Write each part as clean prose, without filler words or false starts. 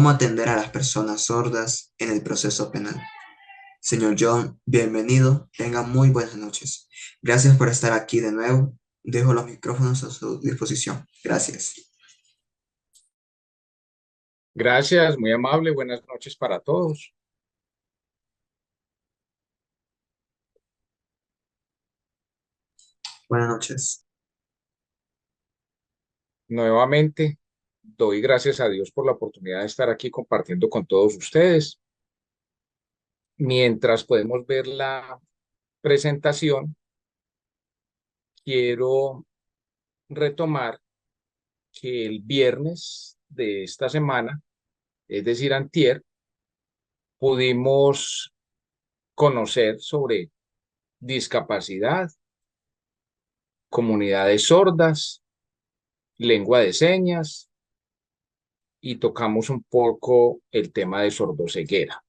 cómo atender a las personas sordas en el proceso penal. Señor John, bienvenido, tenga muy buenas noches. Gracias por estar aquí de nuevo. Dejo los micrófonos a su disposición. Gracias. Gracias, muy amable. Buenas noches para todos. Buenas noches. Nuevamente, doy gracias a Dios por la oportunidad de estar aquí compartiendo con todos ustedes. Mientras podemos ver la presentación, quiero retomar que el viernes de esta semana, es decir, antier, pudimos conocer sobre discapacidad, comunidades sordas, lengua de señas y tocamos un poco el tema de sordoceguera.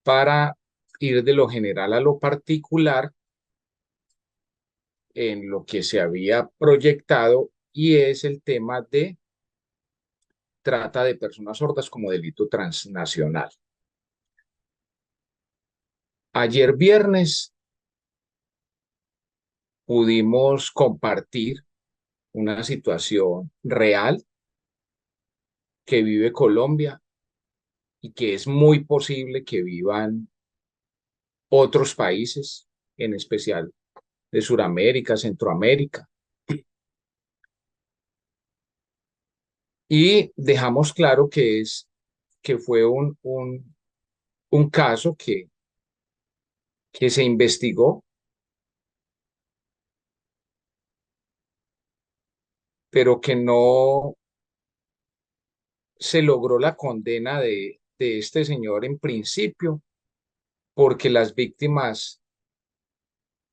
Para ir de lo general a lo particular en lo que se había proyectado y es el tema de trata de personas sordas como delito transnacional. Ayer viernes pudimos compartir una situación real que vive Colombia y que es muy posible que vivan otros países, en especial de Sudamérica, Centroamérica. Y dejamos claro que fue un caso que se investigó, pero que no se logró la condena de este señor en principio, porque las víctimas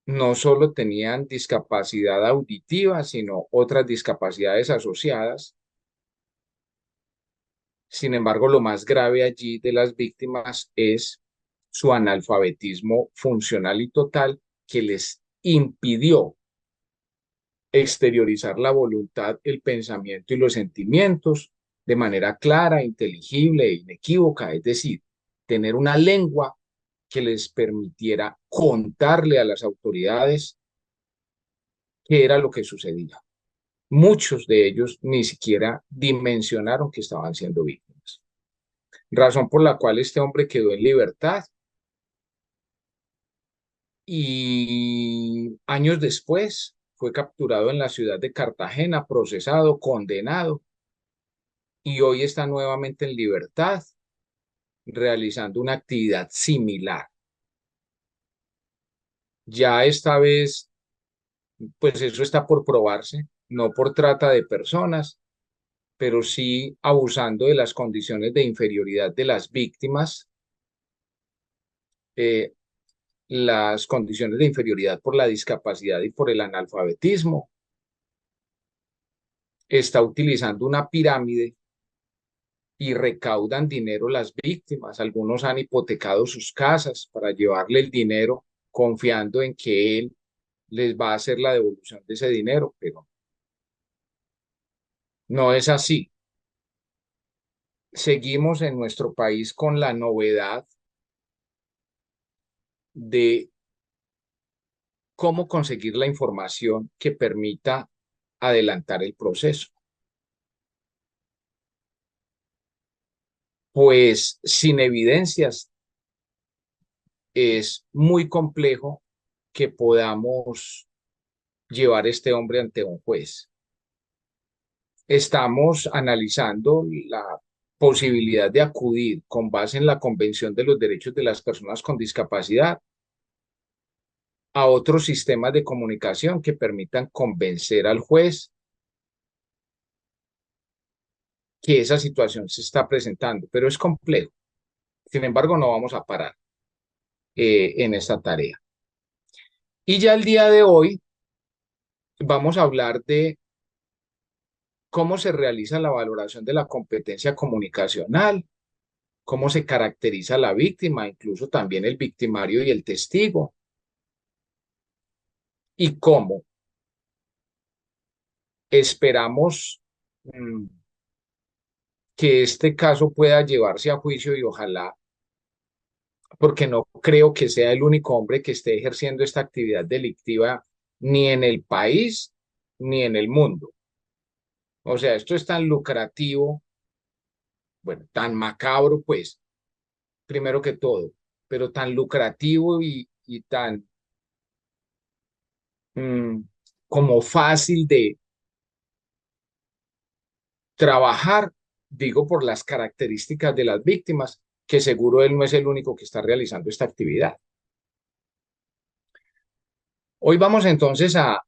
no solo tenían discapacidad auditiva, sino otras discapacidades asociadas. Sin embargo, lo más grave allí de las víctimas es su analfabetismo funcional y total que les impidió exteriorizar la voluntad, el pensamiento y los sentimientos de manera clara, inteligible e inequívoca, es decir, tener una lengua que les permitiera contarle a las autoridades qué era lo que sucedía. Muchos de ellos ni siquiera dimensionaron que estaban siendo víctimas. Razón por la cual este hombre quedó en libertad y años después fue capturado en la ciudad de Cartagena, procesado, condenado y hoy está nuevamente en libertad realizando una actividad similar. Ya esta vez, pues eso está por probarse, no por trata de personas, pero sí abusando de las condiciones de inferioridad de las víctimas, eh, las condiciones de inferioridad por la discapacidad y por el analfabetismo. Está utilizando una pirámide y recaudan dinero las víctimas. Algunos han hipotecado sus casas para llevarle el dinero confiando en que él les va a hacer la devolución de ese dinero, pero no es así. Seguimos en nuestro país con la novedad de cómo conseguir la información que permita adelantar el proceso. Pues sin evidencias es muy complejo que podamos llevar a este hombre ante un juez. Estamos analizando la posibilidad de acudir con base en la Convención de los Derechos de las Personas con Discapacidad a otros sistemas de comunicación que permitan convencer al juez que esa situación se está presentando, pero es complejo. Sin embargo, no vamos a parar en esta tarea. Y ya el día de hoy vamos a hablar de cómo se realiza la valoración de la competencia comunicacional, cómo se caracteriza la víctima, incluso también el victimario y el testigo, y cómo esperamos que este caso pueda llevarse a juicio y ojalá, porque no creo que sea el único hombre que esté ejerciendo esta actividad delictiva ni en el país ni en el mundo. O sea, esto es tan lucrativo, bueno, tan macabro, pues, primero que todo, pero tan lucrativo y tan mm, como fácil de trabajar, digo, por las características de las víctimas, que seguro él no es el único que está realizando esta actividad. Hoy vamos entonces a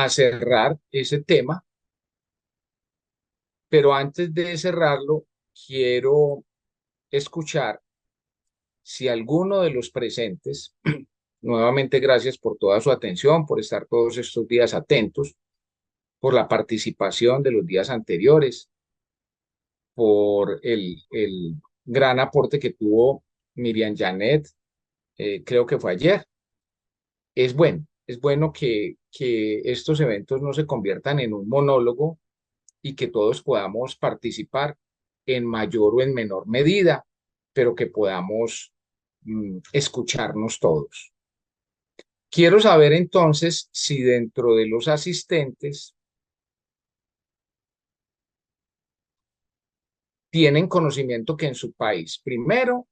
cerrar ese tema, pero antes de cerrarlo, quiero escuchar si alguno de los presentes, nuevamente gracias por toda su atención, por estar todos estos días atentos, por la participación de los días anteriores, por el gran aporte que tuvo Miriam Janet, creo que fue ayer. Es bueno que estos eventos no se conviertan en un monólogo y que todos podamos participar en mayor o en menor medida, pero que podamos escucharnos todos. Quiero saber entonces si dentro de los asistentes tienen conocimiento que en su país, primero,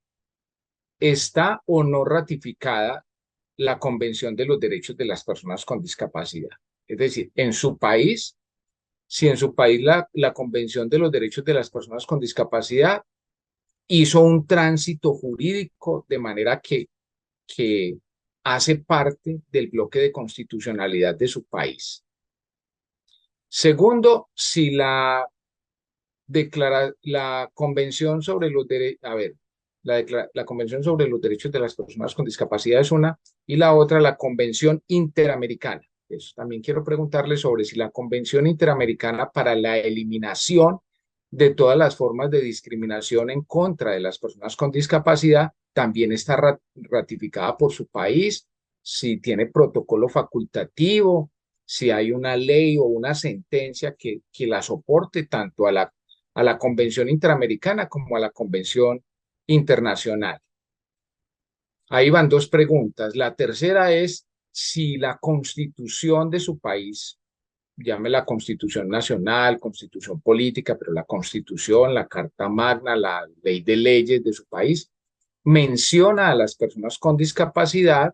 está o no ratificada la Convención de los Derechos de las Personas con Discapacidad. Es decir, en su país, si en su país la Convención de los Derechos de las Personas con Discapacidad hizo un tránsito jurídico de manera que hace parte del bloque de constitucionalidad de su país. Segundo, si la Convención sobre los derechos, a ver, la Convención sobre los Derechos de las Personas con Discapacidad es una, y la otra, la Convención Interamericana. Eso también quiero preguntarle sobre si la Convención Interamericana para la eliminación de todas las formas de discriminación en contra de las personas con discapacidad también está ratificada por su país, si tiene protocolo facultativo, si hay una ley o una sentencia que la soporte tanto a la Convención Interamericana como a la Convención Internacional. Ahí van dos preguntas. La tercera es si la constitución de su país, llame la constitución nacional, constitución política, pero la constitución, la carta magna, la ley de leyes de su país, menciona a las personas con discapacidad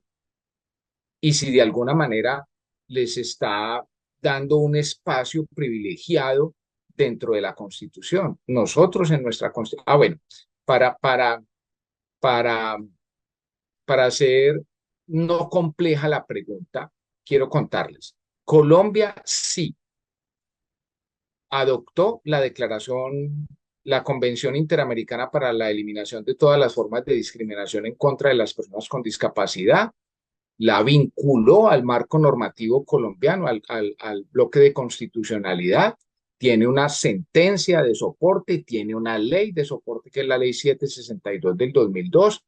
y si de alguna manera les está dando un espacio privilegiado dentro de la Constitución. Nosotros en nuestra Constitución, bueno, para, para, para, para hacer no compleja la pregunta, quiero contarles. Colombia sí adoptó la declaración, la Convención Interamericana para la Eliminación de todas las formas de discriminación en contra de las personas con discapacidad, la vinculó al marco normativo colombiano, al bloque de constitucionalidad, tiene una sentencia de soporte, tiene una ley de soporte que es la ley 762 del 2002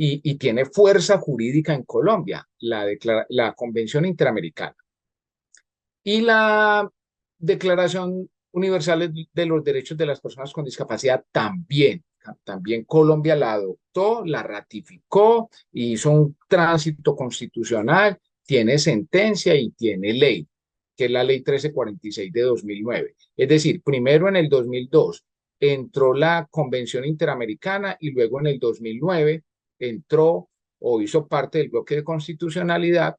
y tiene fuerza jurídica en Colombia, la Convención Interamericana. Y la Declaración Universal de los Derechos de las Personas con Discapacidad también. También Colombia la adoptó, la ratificó, hizo un tránsito constitucional, tiene sentencia y tiene ley, que es la ley 1346 de 2009. Es decir, primero en el 2002 entró la Convención Interamericana y luego en el 2009 entró o hizo parte del bloque de constitucionalidad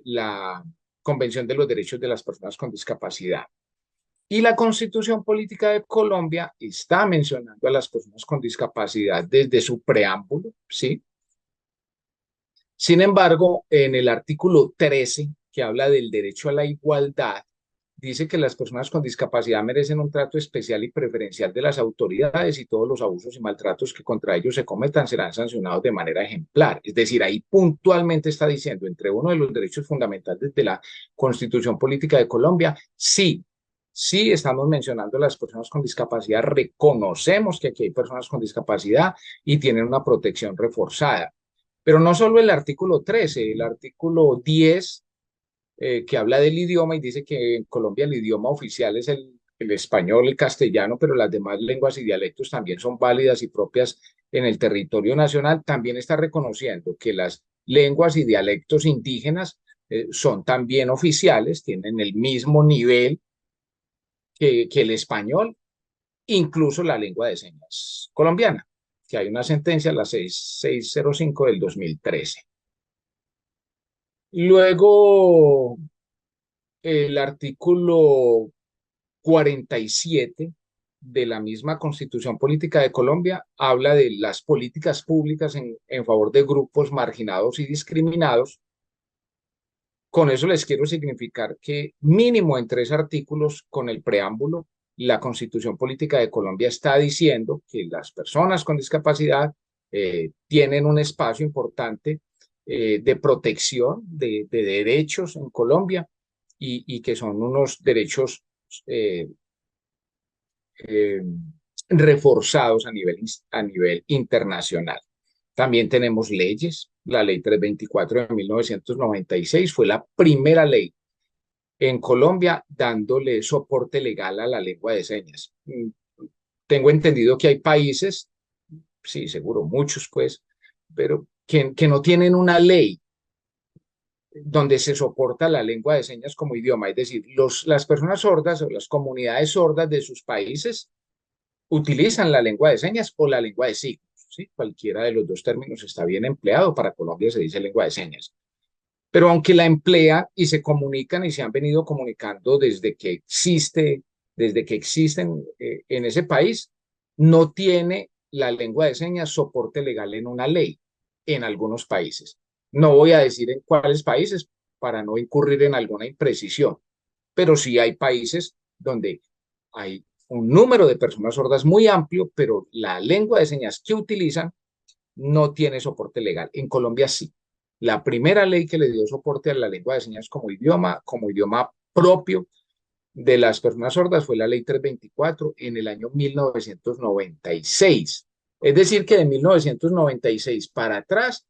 la Convención de los Derechos de las Personas con Discapacidad. Y la Constitución Política de Colombia está mencionando a las personas con discapacidad desde su preámbulo, ¿sí? Sin embargo, en el artículo 13, que habla del derecho a la igualdad, dice que las personas con discapacidad merecen un trato especial y preferencial de las autoridades y todos los abusos y maltratos que contra ellos se cometan serán sancionados de manera ejemplar. Es decir, ahí puntualmente está diciendo, entre uno de los derechos fundamentales de la Constitución Política de Colombia, sí, sí estamos mencionando a las personas con discapacidad, reconocemos que aquí hay personas con discapacidad y tienen una protección reforzada. Pero no solo el artículo 13, el artículo 10 que habla del idioma y dice que en Colombia el idioma oficial es el el español, el castellano, pero las demás lenguas y dialectos también son válidas y propias en el territorio nacional, también está reconociendo que las lenguas y dialectos indígenas son también oficiales, tienen el mismo nivel que el español, incluso la lengua de señas colombiana, que hay una sentencia, la 6605 del 2013. Luego, el artículo 47 de la misma Constitución Política de Colombia habla de las políticas públicas en favor de grupos marginados y discriminados. Con eso les quiero significar que mínimo en 3 artículos con el preámbulo, la Constitución Política de Colombia está diciendo que las personas con discapacidad tienen un espacio importante de protección de derechos en Colombia y que son unos derechos eh, eh, reforzados a nivel internacional. También tenemos leyes. La ley 324 de 1996 fue la primera ley en Colombia dándole soporte legal a la lengua de señas. Tengo entendido que hay países, sí, seguro, muchos pues, pero que no tienen una ley donde se soporta la lengua de señas como idioma. Es decir, las personas sordas o las comunidades sordas de sus países utilizan la lengua de señas o la lengua de signos. ¿Sí? Cualquiera de los dos términos está bien empleado. Para Colombia se dice lengua de señas. Pero aunque la emplean y se comunican y se han venido comunicando desde que existen en ese país, no tiene la lengua de señas soporte legal en una ley en algunos países. No voy a decir en cuáles países para no incurrir en alguna imprecisión, pero sí hay países donde hay un número de personas sordas muy amplio, pero la lengua de señas que utilizan no tiene soporte legal. En Colombia sí. La primera ley que le dio soporte a la lengua de señas como idioma propio de las personas sordas fue la ley 324 en el año 1996. Es decir, que de 1996 para atrás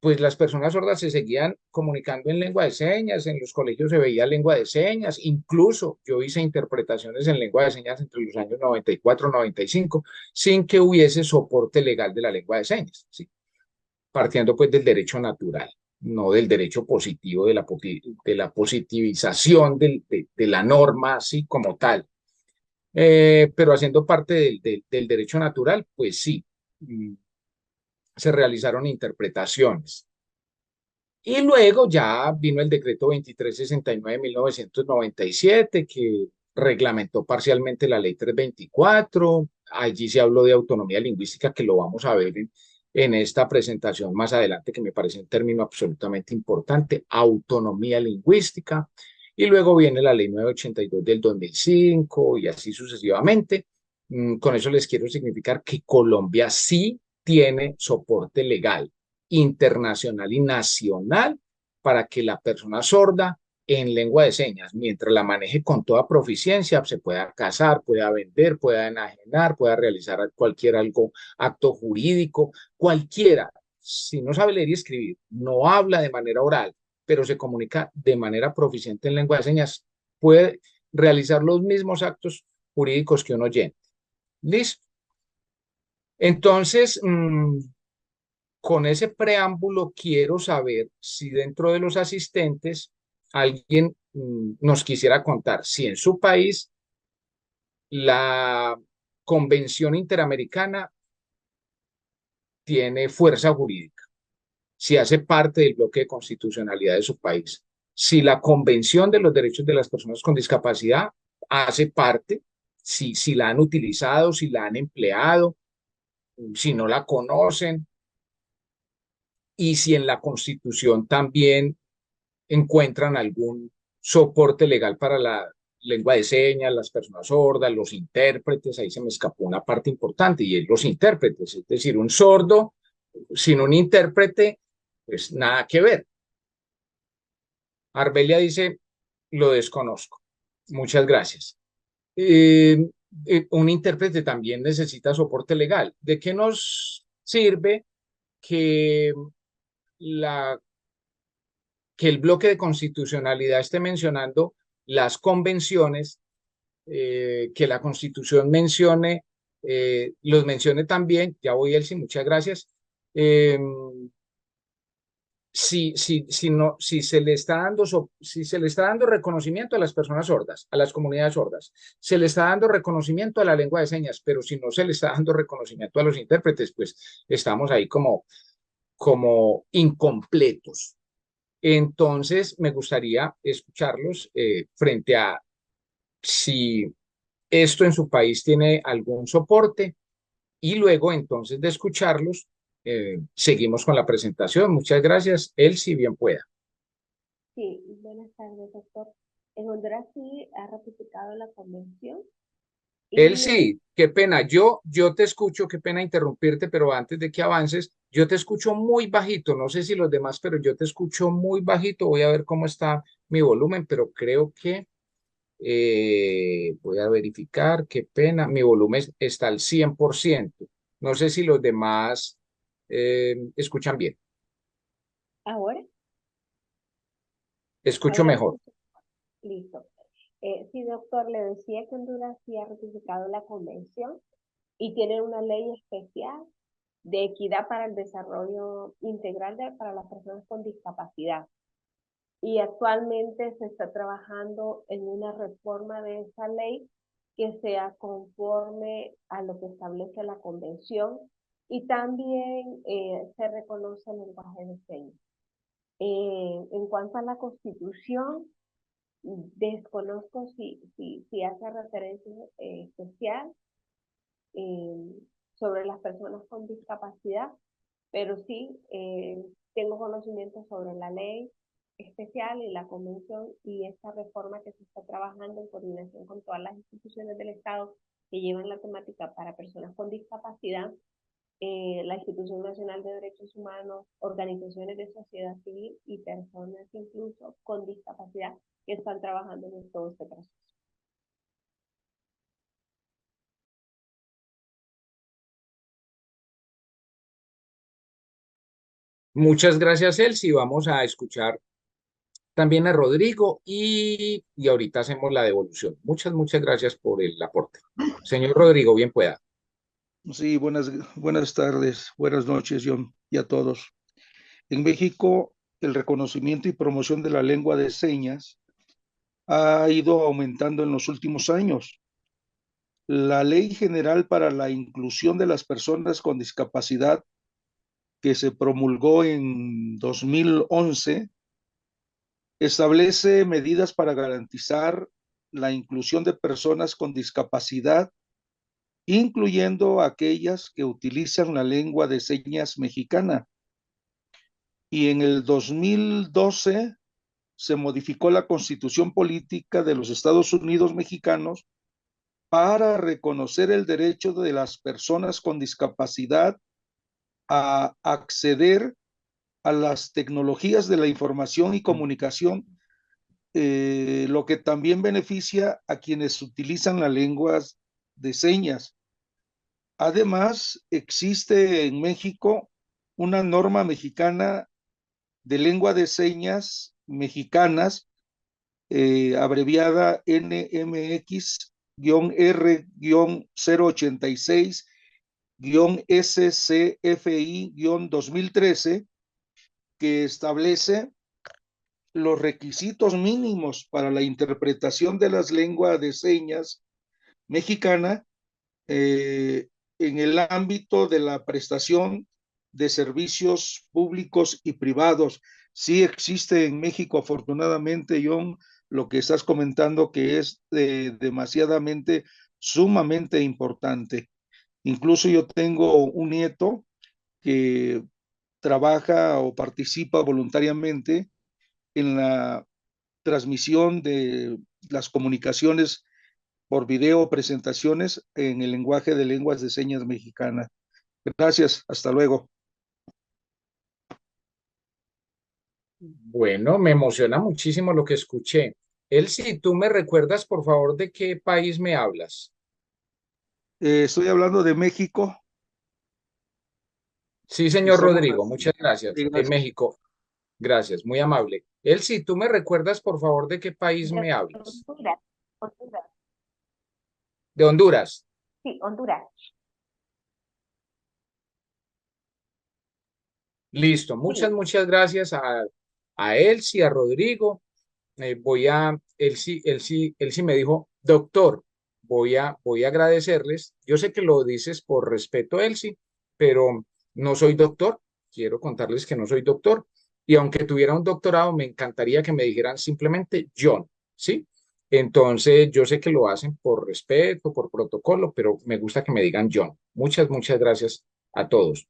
pues las personas sordas se seguían comunicando en lengua de señas, en los colegios se veía lengua de señas, incluso yo hice interpretaciones en lengua de señas entre los años 94 y 95, sin que hubiese soporte legal de la lengua de señas, ¿sí? Partiendo pues del derecho natural, no del derecho positivo, de la positivización de la norma así como tal. Pero haciendo parte del derecho natural, pues sí, se realizaron interpretaciones. Y luego ya vino el decreto 2369 de 1997 que reglamentó parcialmente la ley 324. Allí se habló de autonomía lingüística, que lo vamos a ver en esta presentación más adelante, que me parece un término absolutamente importante, autonomía lingüística. Y luego viene la ley 982 del 2005 y así sucesivamente. Con eso les quiero significar que Colombia sí tiene soporte legal internacional y nacional para que la persona sorda en lengua de señas, mientras la maneje con toda proficiencia, se pueda casar, pueda vender, pueda enajenar, pueda realizar acto jurídico, cualquiera. Si no sabe leer y escribir, no habla de manera oral, pero se comunica de manera proficiente en lengua de señas, puede realizar los mismos actos jurídicos que un oyente. ¿Listo? Entonces, con ese preámbulo quiero saber si dentro de los asistentes alguien nos quisiera contar si en su país la Convención Interamericana tiene fuerza jurídica, si hace parte del bloque de constitucionalidad de su país, si la Convención de los Derechos de las Personas con Discapacidad hace parte, si la han utilizado, si la han empleado, si no la conocen, y si en la Constitución también encuentran algún soporte legal para la lengua de señas, las personas sordas, los intérpretes. Ahí se me escapó una parte importante y es los intérpretes, es decir, un sordo sin un intérprete, pues nada que ver. Arbelia dice, lo desconozco. Muchas gracias. Un intérprete también necesita soporte legal. ¿De qué nos sirve que la que el bloque de constitucionalidad esté mencionando las convenciones que la Constitución mencione, los mencione también, ya voy, Elsie, muchas gracias. Eh, si, no, si se le está dando, si se le está dando reconocimiento a las personas sordas, a las comunidades sordas, se le está dando reconocimiento a la lengua de señas, pero si no se le está dando reconocimiento a los intérpretes, pues estamos ahí como incompletos. Entonces, me gustaría escucharlos frente a si esto en su país tiene algún soporte y luego entonces de escucharlos, seguimos con la presentación. Muchas gracias. Él, si bien pueda. Sí, buenas tardes, doctor. En Honduras sí ha ratificado la convención Él y sí, qué pena. Yo te escucho, qué pena interrumpirte, pero antes de que avances, yo te escucho muy bajito. No sé si los demás, pero yo te escucho muy bajito. Voy a ver cómo está mi volumen, pero creo que voy a verificar, qué pena. Mi volumen está al 100%. No sé si los demás escuchan bien. ahora, Escucho ahora me mejor. escucha. Listo. Sí, doctor, le decía que Honduras sí ha ratificado la convención y tiene una ley especial de equidad para el desarrollo integral para las personas con discapacidad. Y actualmente se está trabajando en una reforma de esa ley que sea conforme a lo que establece la convención y también se reconoce el lenguaje de señas. En cuanto a la constitución, desconozco si hace referencia especial eh, sobre las personas con discapacidad, pero sí tengo conocimiento sobre la ley especial y la convención y esta reforma que se está trabajando en coordinación con todas las instituciones del Estado que llevan la temática para personas con discapacidad, la Institución Nacional de Derechos Humanos, organizaciones de sociedad civil y personas incluso con discapacidad que están trabajando en todo este proceso. Muchas gracias, Elsie. Vamos a escuchar también a Rodrigo y ahorita hacemos la devolución. Muchas gracias por el aporte. Señor Rodrigo, bien pueda. Sí, buenas tardes, buenas noches, John, y a todos. En México, el reconocimiento y promoción de la lengua de señas ha ido aumentando en los últimos años. La Ley General para la Inclusión de las Personas con Discapacidad, que se promulgó en 2011, establece medidas para garantizar la inclusión de personas con discapacidad, incluyendo aquellas que utilizan la lengua de señas mexicana. Y en el 2012 se modificó la Constitución Política de los Estados Unidos Mexicanos para reconocer el derecho de las personas con discapacidad a acceder a las tecnologías de la información y comunicación, lo que también beneficia a quienes utilizan las lenguas de señas. Además, existe en México una norma mexicana de lengua de señas mexicanas, abreviada NMX-R-086-SCFI-2013, que establece los requisitos mínimos para la interpretación de las lenguas de señas mexicana en el ámbito de la prestación de servicios públicos y privados. Sí existe en México, afortunadamente, John, lo que estás comentando que es demasiadamente, sumamente importante. Incluso yo tengo un nieto que trabaja o participa voluntariamente en la transmisión de las comunicaciones por video presentaciones en el lenguaje de lenguas de señas mexicana. Gracias, hasta luego. Bueno, me emociona muchísimo lo que escuché. Elsie, ¿tú me recuerdas, por favor, de qué país me hablas? Estoy hablando de México Sí, y señor somos, Rodrigo, muchas gracias. En gracias, México, gracias, muy amable. Elsie, ¿tú me recuerdas, por favor, de qué país De me hablas? Honduras, Honduras. De Honduras. Sí, Honduras. Listo. Sí, Muchas gracias a Elsie, a Rodrigo. Él sí me dijo, doctor, voy a agradecerles. Yo sé que lo dices por respeto, Elsie, pero no soy doctor. Quiero contarles que no soy doctor. Y aunque tuviera un doctorado, me encantaría que me dijeran simplemente John, ¿sí? Entonces, yo sé que lo hacen por respeto, por protocolo, pero me gusta que me digan John. Muchas gracias a todos.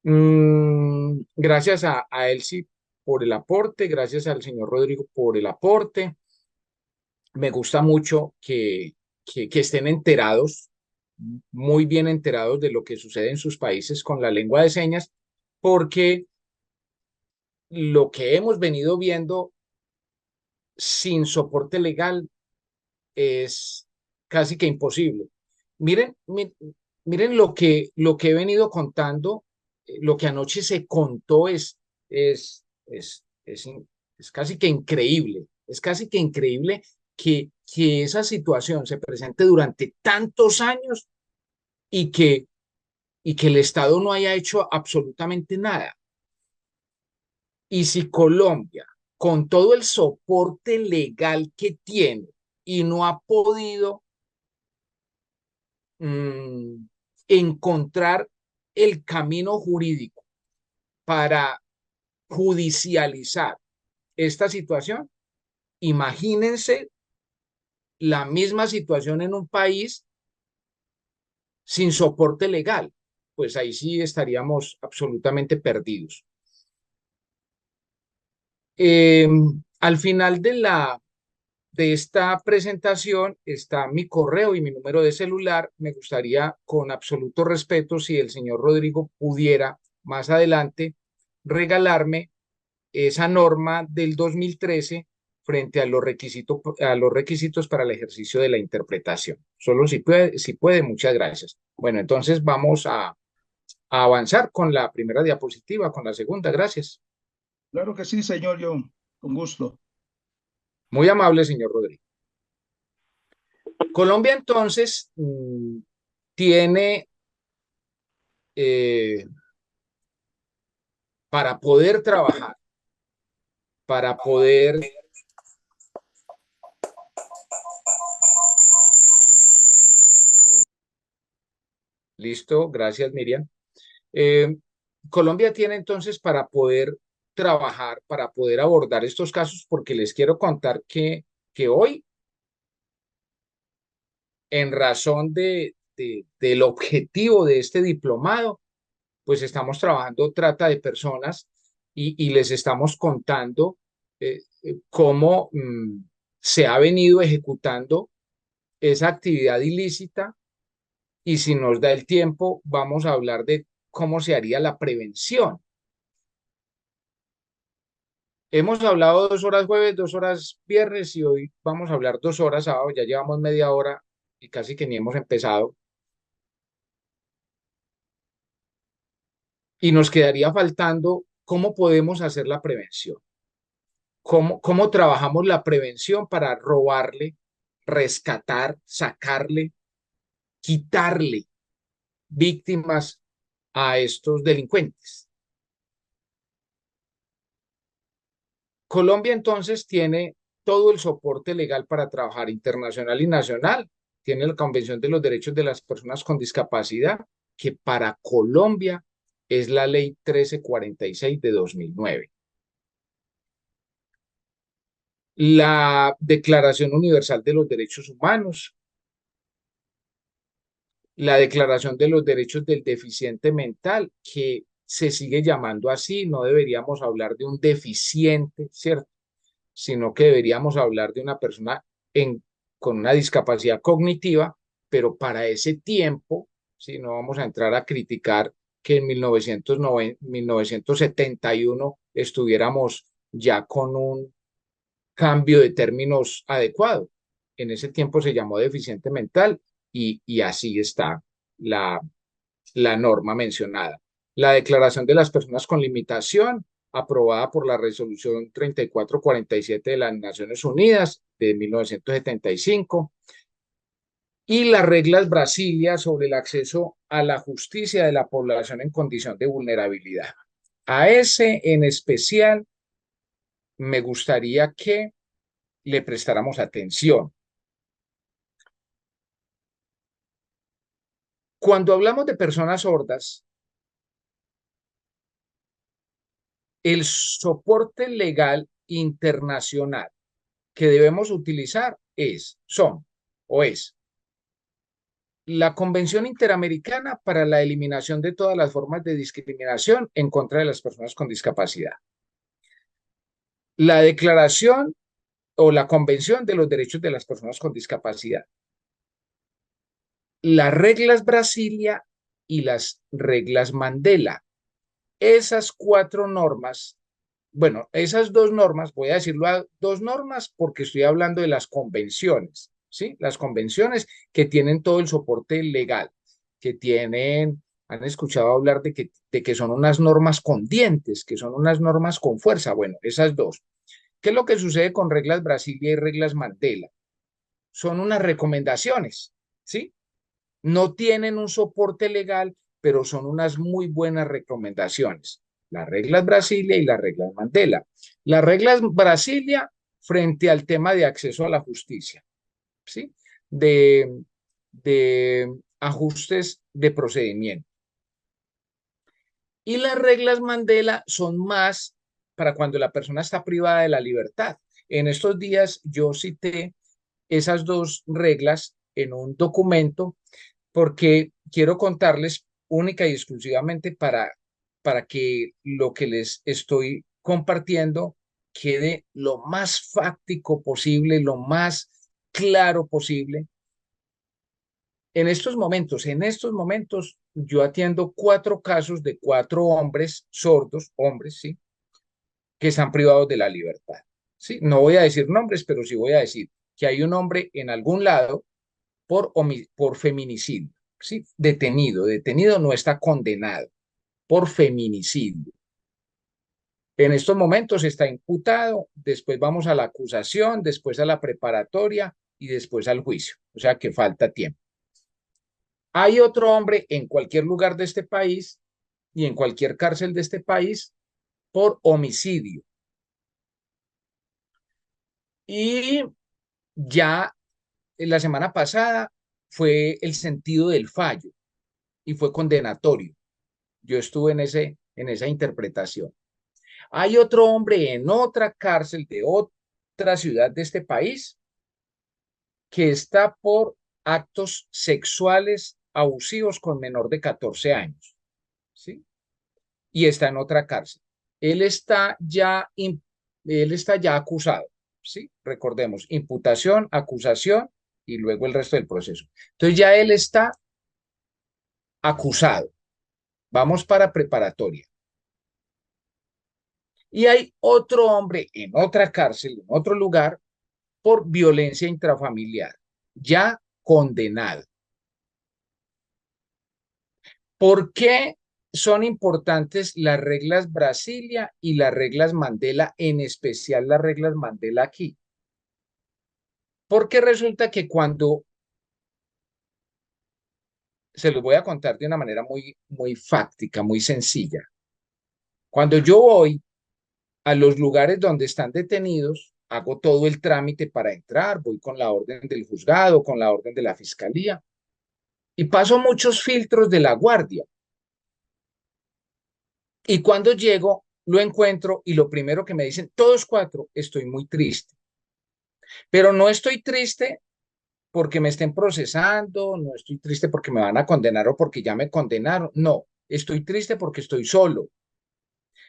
Gracias a Elsie por el aporte, gracias al señor Rodrigo por el aporte. Me gusta mucho que estén enterados, muy bien enterados de lo que sucede en sus países con la lengua de señas, porque lo que hemos venido viendo sin soporte legal es casi que imposible. Miren, miren lo que he venido contando, lo que anoche se contó es, es, es, es casi que increíble, es casi que increíble que esa situación se presente durante tantos años y que el Estado no haya hecho absolutamente nada. Y si Colombia, con todo el soporte legal que tiene y no ha podido mm, encontrar el camino jurídico para judicializar esta situación, imagínense la misma situación en un país sin soporte legal, pues ahí sí estaríamos absolutamente perdidos. Al final de esta presentación está mi correo y mi número de celular. Me gustaría, con absoluto respeto, si el señor Rodrigo pudiera más adelante regalarme esa norma del 2013 frente a los requisitos para el ejercicio de la interpretación. Solo si puede, muchas gracias. Bueno, entonces vamos a avanzar con la primera diapositiva, con la segunda. Gracias. Claro que sí, señor John, con gusto. Muy amable, señor Rodrigo. Colombia entonces tiene eh, para poder trabajar, para poder... Listo, gracias Miriam. Eh, Colombia tiene entonces para poder trabajar, para poder abordar estos casos, porque les quiero contar que hoy, en razón del objetivo de este diplomado, pues estamos trabajando trata de personas y les estamos contando cómo se ha venido ejecutando esa actividad ilícita y si nos da el tiempo vamos a hablar de cómo se haría la prevención. Hemos hablado 2 horas jueves, 2 horas viernes y hoy vamos a hablar 2 horas sábado, ya llevamos media hora y casi que ni hemos empezado. Y nos quedaría faltando cómo podemos hacer la prevención. ¿Cómo trabajamos la prevención para robarle, rescatar, sacarle, quitarle víctimas a estos delincuentes? Colombia entonces tiene todo el soporte legal para trabajar internacional y nacional. Tiene la Convención de los Derechos de las Personas con Discapacidad, que para Colombia es la Ley 1346 de 2009. La Declaración Universal de los Derechos Humanos, la Declaración de los Derechos del Deficiente Mental, que se sigue llamando así, no deberíamos hablar de un deficiente, ¿cierto? Sino que deberíamos hablar de una persona con una discapacidad cognitiva, pero para ese tiempo, si no vamos a entrar a criticar que en 1971 estuviéramos ya con un cambio de términos adecuado. En ese tiempo se llamó deficiente mental y así está la, la norma mencionada. La Declaración de las Personas con Limitación, aprobada por la Resolución 3447 de las Naciones Unidas de 1975, y las reglas Brasilia sobre el acceso a la justicia de la población en condición de vulnerabilidad. A ese en especial me gustaría que le prestáramos atención. Cuando hablamos de personas sordas, el soporte legal internacional que debemos utilizar es la Convención Interamericana para la Eliminación de todas las formas de discriminación en contra de las personas con discapacidad, la Declaración o la Convención de los Derechos de las Personas con Discapacidad, las reglas Brasilia y las reglas Mandela. Esas 4 normas, bueno, esas 2 normas, voy a decirlo a 2 normas porque estoy hablando de las convenciones, ¿sí? Las convenciones que tienen todo el soporte legal, que tienen, han escuchado hablar de que son unas normas con dientes, que son unas normas con fuerza. Bueno, esas 2. ¿Qué es lo que sucede con reglas Brasilia y reglas Mandela? Son unas recomendaciones, ¿sí? No tienen un soporte legal, pero son unas muy buenas recomendaciones. Las reglas Brasilia y las reglas Mandela. Las reglas Brasilia frente al tema de acceso a la justicia, ¿sí? De ajustes de procedimiento. Y las reglas Mandela son más para cuando la persona está privada de la libertad. En estos días yo cité esas 2 reglas en un documento porque quiero contarles única y exclusivamente para que lo que les estoy compartiendo quede lo más fáctico posible, lo más claro posible. En estos momentos, yo atiendo 4 casos de 4 hombres sordos, hombres, ¿sí? Que están privados de la libertad, ¿sí? No voy a decir nombres, pero sí voy a decir que hay un hombre en algún lado por feminicidio, ¿sí? Detenido no está condenado por feminicidio. En estos momentos está imputado, después vamos a la acusación, después a la preparatoria y después al juicio, o sea que falta tiempo. Hay otro hombre en cualquier lugar de este país y en cualquier cárcel de este país por homicidio. Y ya la semana pasada fue el sentido del fallo y fue condenatorio. Yo estuve en esa interpretación. Hay otro hombre en otra cárcel de otra ciudad de este país que está por actos sexuales abusivos con menor de 14 años, ¿sí? Y está en otra cárcel. Él está ya, él está ya acusado, ¿sí? Recordemos, imputación, acusación y luego el resto del proceso. Entonces ya él está acusado. Vamos para preparatoria. Y hay otro hombre en otra cárcel, en otro lugar, por violencia intrafamiliar, ya condenado. ¿Por qué son importantes las reglas Brasilia y las reglas Mandela, en especial las reglas Mandela aquí? Porque resulta que cuando, se los voy a contar de una manera muy fáctica, muy sencilla, cuando yo voy a los lugares donde están detenidos, hago todo el trámite para entrar, voy con la orden del juzgado, con la orden de la fiscalía, y paso muchos filtros de la guardia. Y cuando llego, lo encuentro y lo primero que me dicen, todos 4, estoy muy triste. Pero no estoy triste porque me estén procesando, no estoy triste porque me van a condenar o porque ya me condenaron. No, estoy triste porque estoy solo.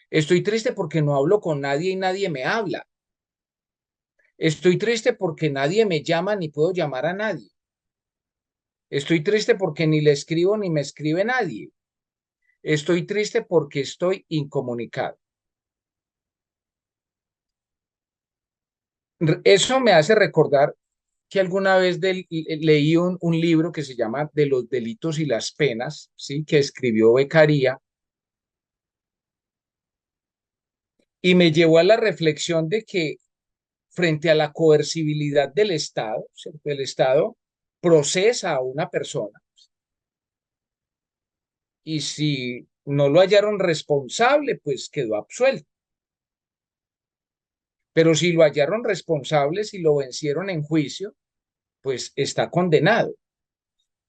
Estoy triste porque no hablo con nadie y nadie me habla. Estoy triste porque nadie me llama ni puedo llamar a nadie. Estoy triste porque ni le escribo ni me escribe nadie. Estoy triste porque estoy incomunicado. Eso me hace recordar que alguna vez leí un libro que se llama De los delitos y las penas, ¿sí? Que escribió Beccaria, y me llevó a la reflexión de que frente a la coercibilidad del Estado, ¿cierto? El Estado procesa a una persona y si no lo hallaron responsable, pues quedó absuelto. Pero si lo hallaron responsable, si lo vencieron en juicio, pues está condenado.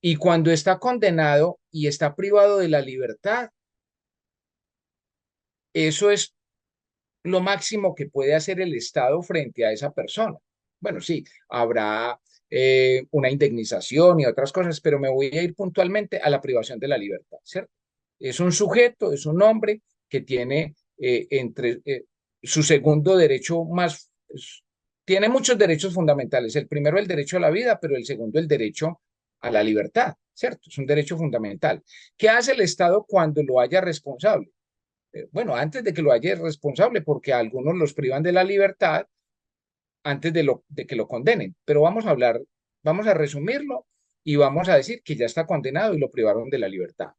Y cuando está condenado y está privado de la libertad, eso es lo máximo que puede hacer el Estado frente a esa persona. Bueno, sí, habrá una indemnización y otras cosas, pero me voy a ir puntualmente a la privación de la libertad, ¿cierto? Es un sujeto, es un hombre que tiene su segundo derecho más, tiene muchos derechos fundamentales. El primero, el derecho a la vida, pero el segundo, el derecho a la libertad, ¿cierto? Es un derecho fundamental. ¿Qué hace el Estado cuando lo haya responsable? Bueno, antes de que lo haya responsable, porque a algunos los privan de la libertad antes de que lo condenen. Pero vamos a resumirlo y vamos a decir que ya está condenado y lo privaron de la libertad.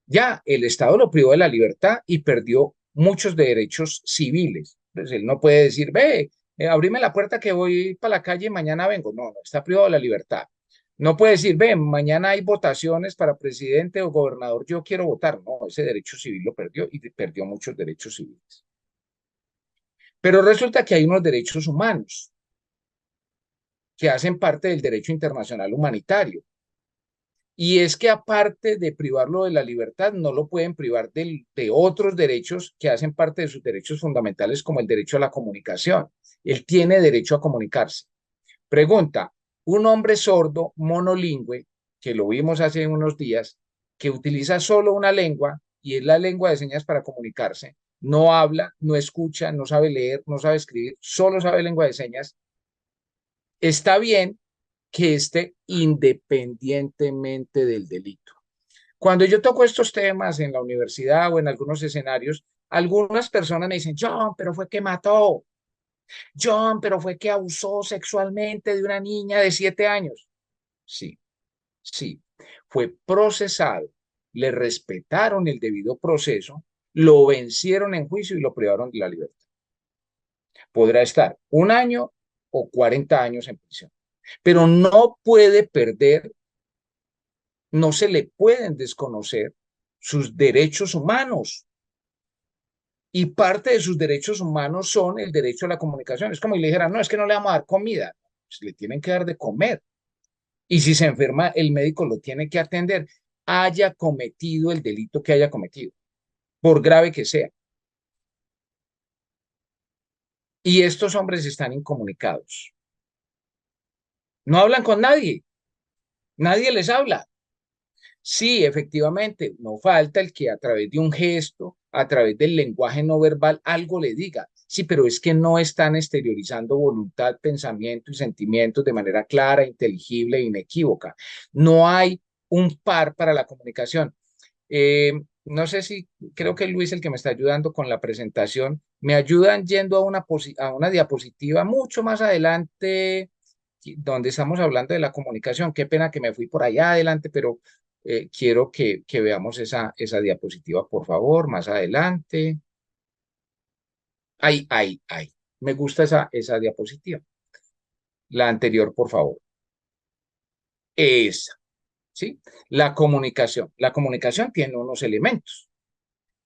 Ya el Estado lo privó de la libertad y perdió muchos derechos civiles. Entonces él no puede decir, ve, abrime la puerta que voy para la calle y mañana vengo. No, no, está privado de la libertad. No puede decir, ve, mañana hay votaciones para presidente o gobernador, yo quiero votar. No, ese derecho civil lo perdió y perdió muchos derechos civiles. Pero resulta que hay unos derechos humanos que hacen parte del derecho internacional humanitario. Y es que aparte de privarlo de la libertad, no lo pueden privar de otros derechos que hacen parte de sus derechos fundamentales, como el derecho a la comunicación. Él tiene derecho a comunicarse. Pregunta, un hombre sordo, monolingüe, que lo vimos hace unos días, que utiliza solo una lengua y es la lengua de señas para comunicarse, no habla, no escucha, no sabe leer, no sabe escribir, solo sabe lengua de señas, está bien que esté independientemente del delito. Cuando yo toco estos temas en la universidad o en algunos escenarios, algunas personas me dicen, John, pero fue que mató. John, pero fue que abusó sexualmente de una niña de 7 años. Sí, sí. Fue procesado, le respetaron el debido proceso, lo vencieron en juicio y lo privaron de la libertad. Podrá estar 1 año o 40 años en prisión, pero no puede perder, no se le pueden desconocer sus derechos humanos. Y parte de sus derechos humanos son el derecho a la comunicación. Es como si le dijeran, no, es que no le vamos a dar comida. Pues le tienen que dar de comer. Y si se enferma, el médico lo tiene que atender, haya cometido el delito que haya cometido, por grave que sea. Y estos hombres están incomunicados. No hablan con nadie. Nadie les habla. Sí, efectivamente, no falta el que a través de un gesto, a través del lenguaje no verbal, algo le diga. Sí, pero es que no están exteriorizando voluntad, pensamiento y sentimientos de manera clara, inteligible e inequívoca. No hay un par para la comunicación. No sé si, creo que Luis, el que me está ayudando con la presentación, me ayudan yendo a una diapositiva mucho más adelante, donde estamos hablando de la comunicación. Qué pena que me fui por allá adelante, pero quiero que veamos esa diapositiva, por favor, más adelante. Ahí. Me gusta esa diapositiva. La anterior, por favor. Esa, ¿sí? La comunicación. La comunicación tiene unos elementos.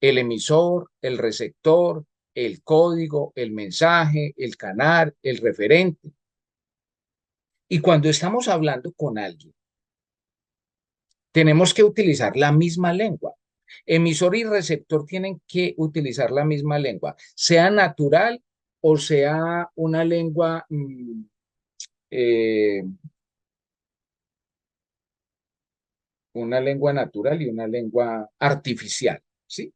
El emisor, el receptor, el código, el mensaje, el canal, el referente. Y cuando estamos hablando con alguien, tenemos que utilizar la misma lengua. Emisor y receptor tienen que utilizar la misma lengua, sea natural o sea una lengua, eh, una lengua natural y una lengua artificial, ¿sí?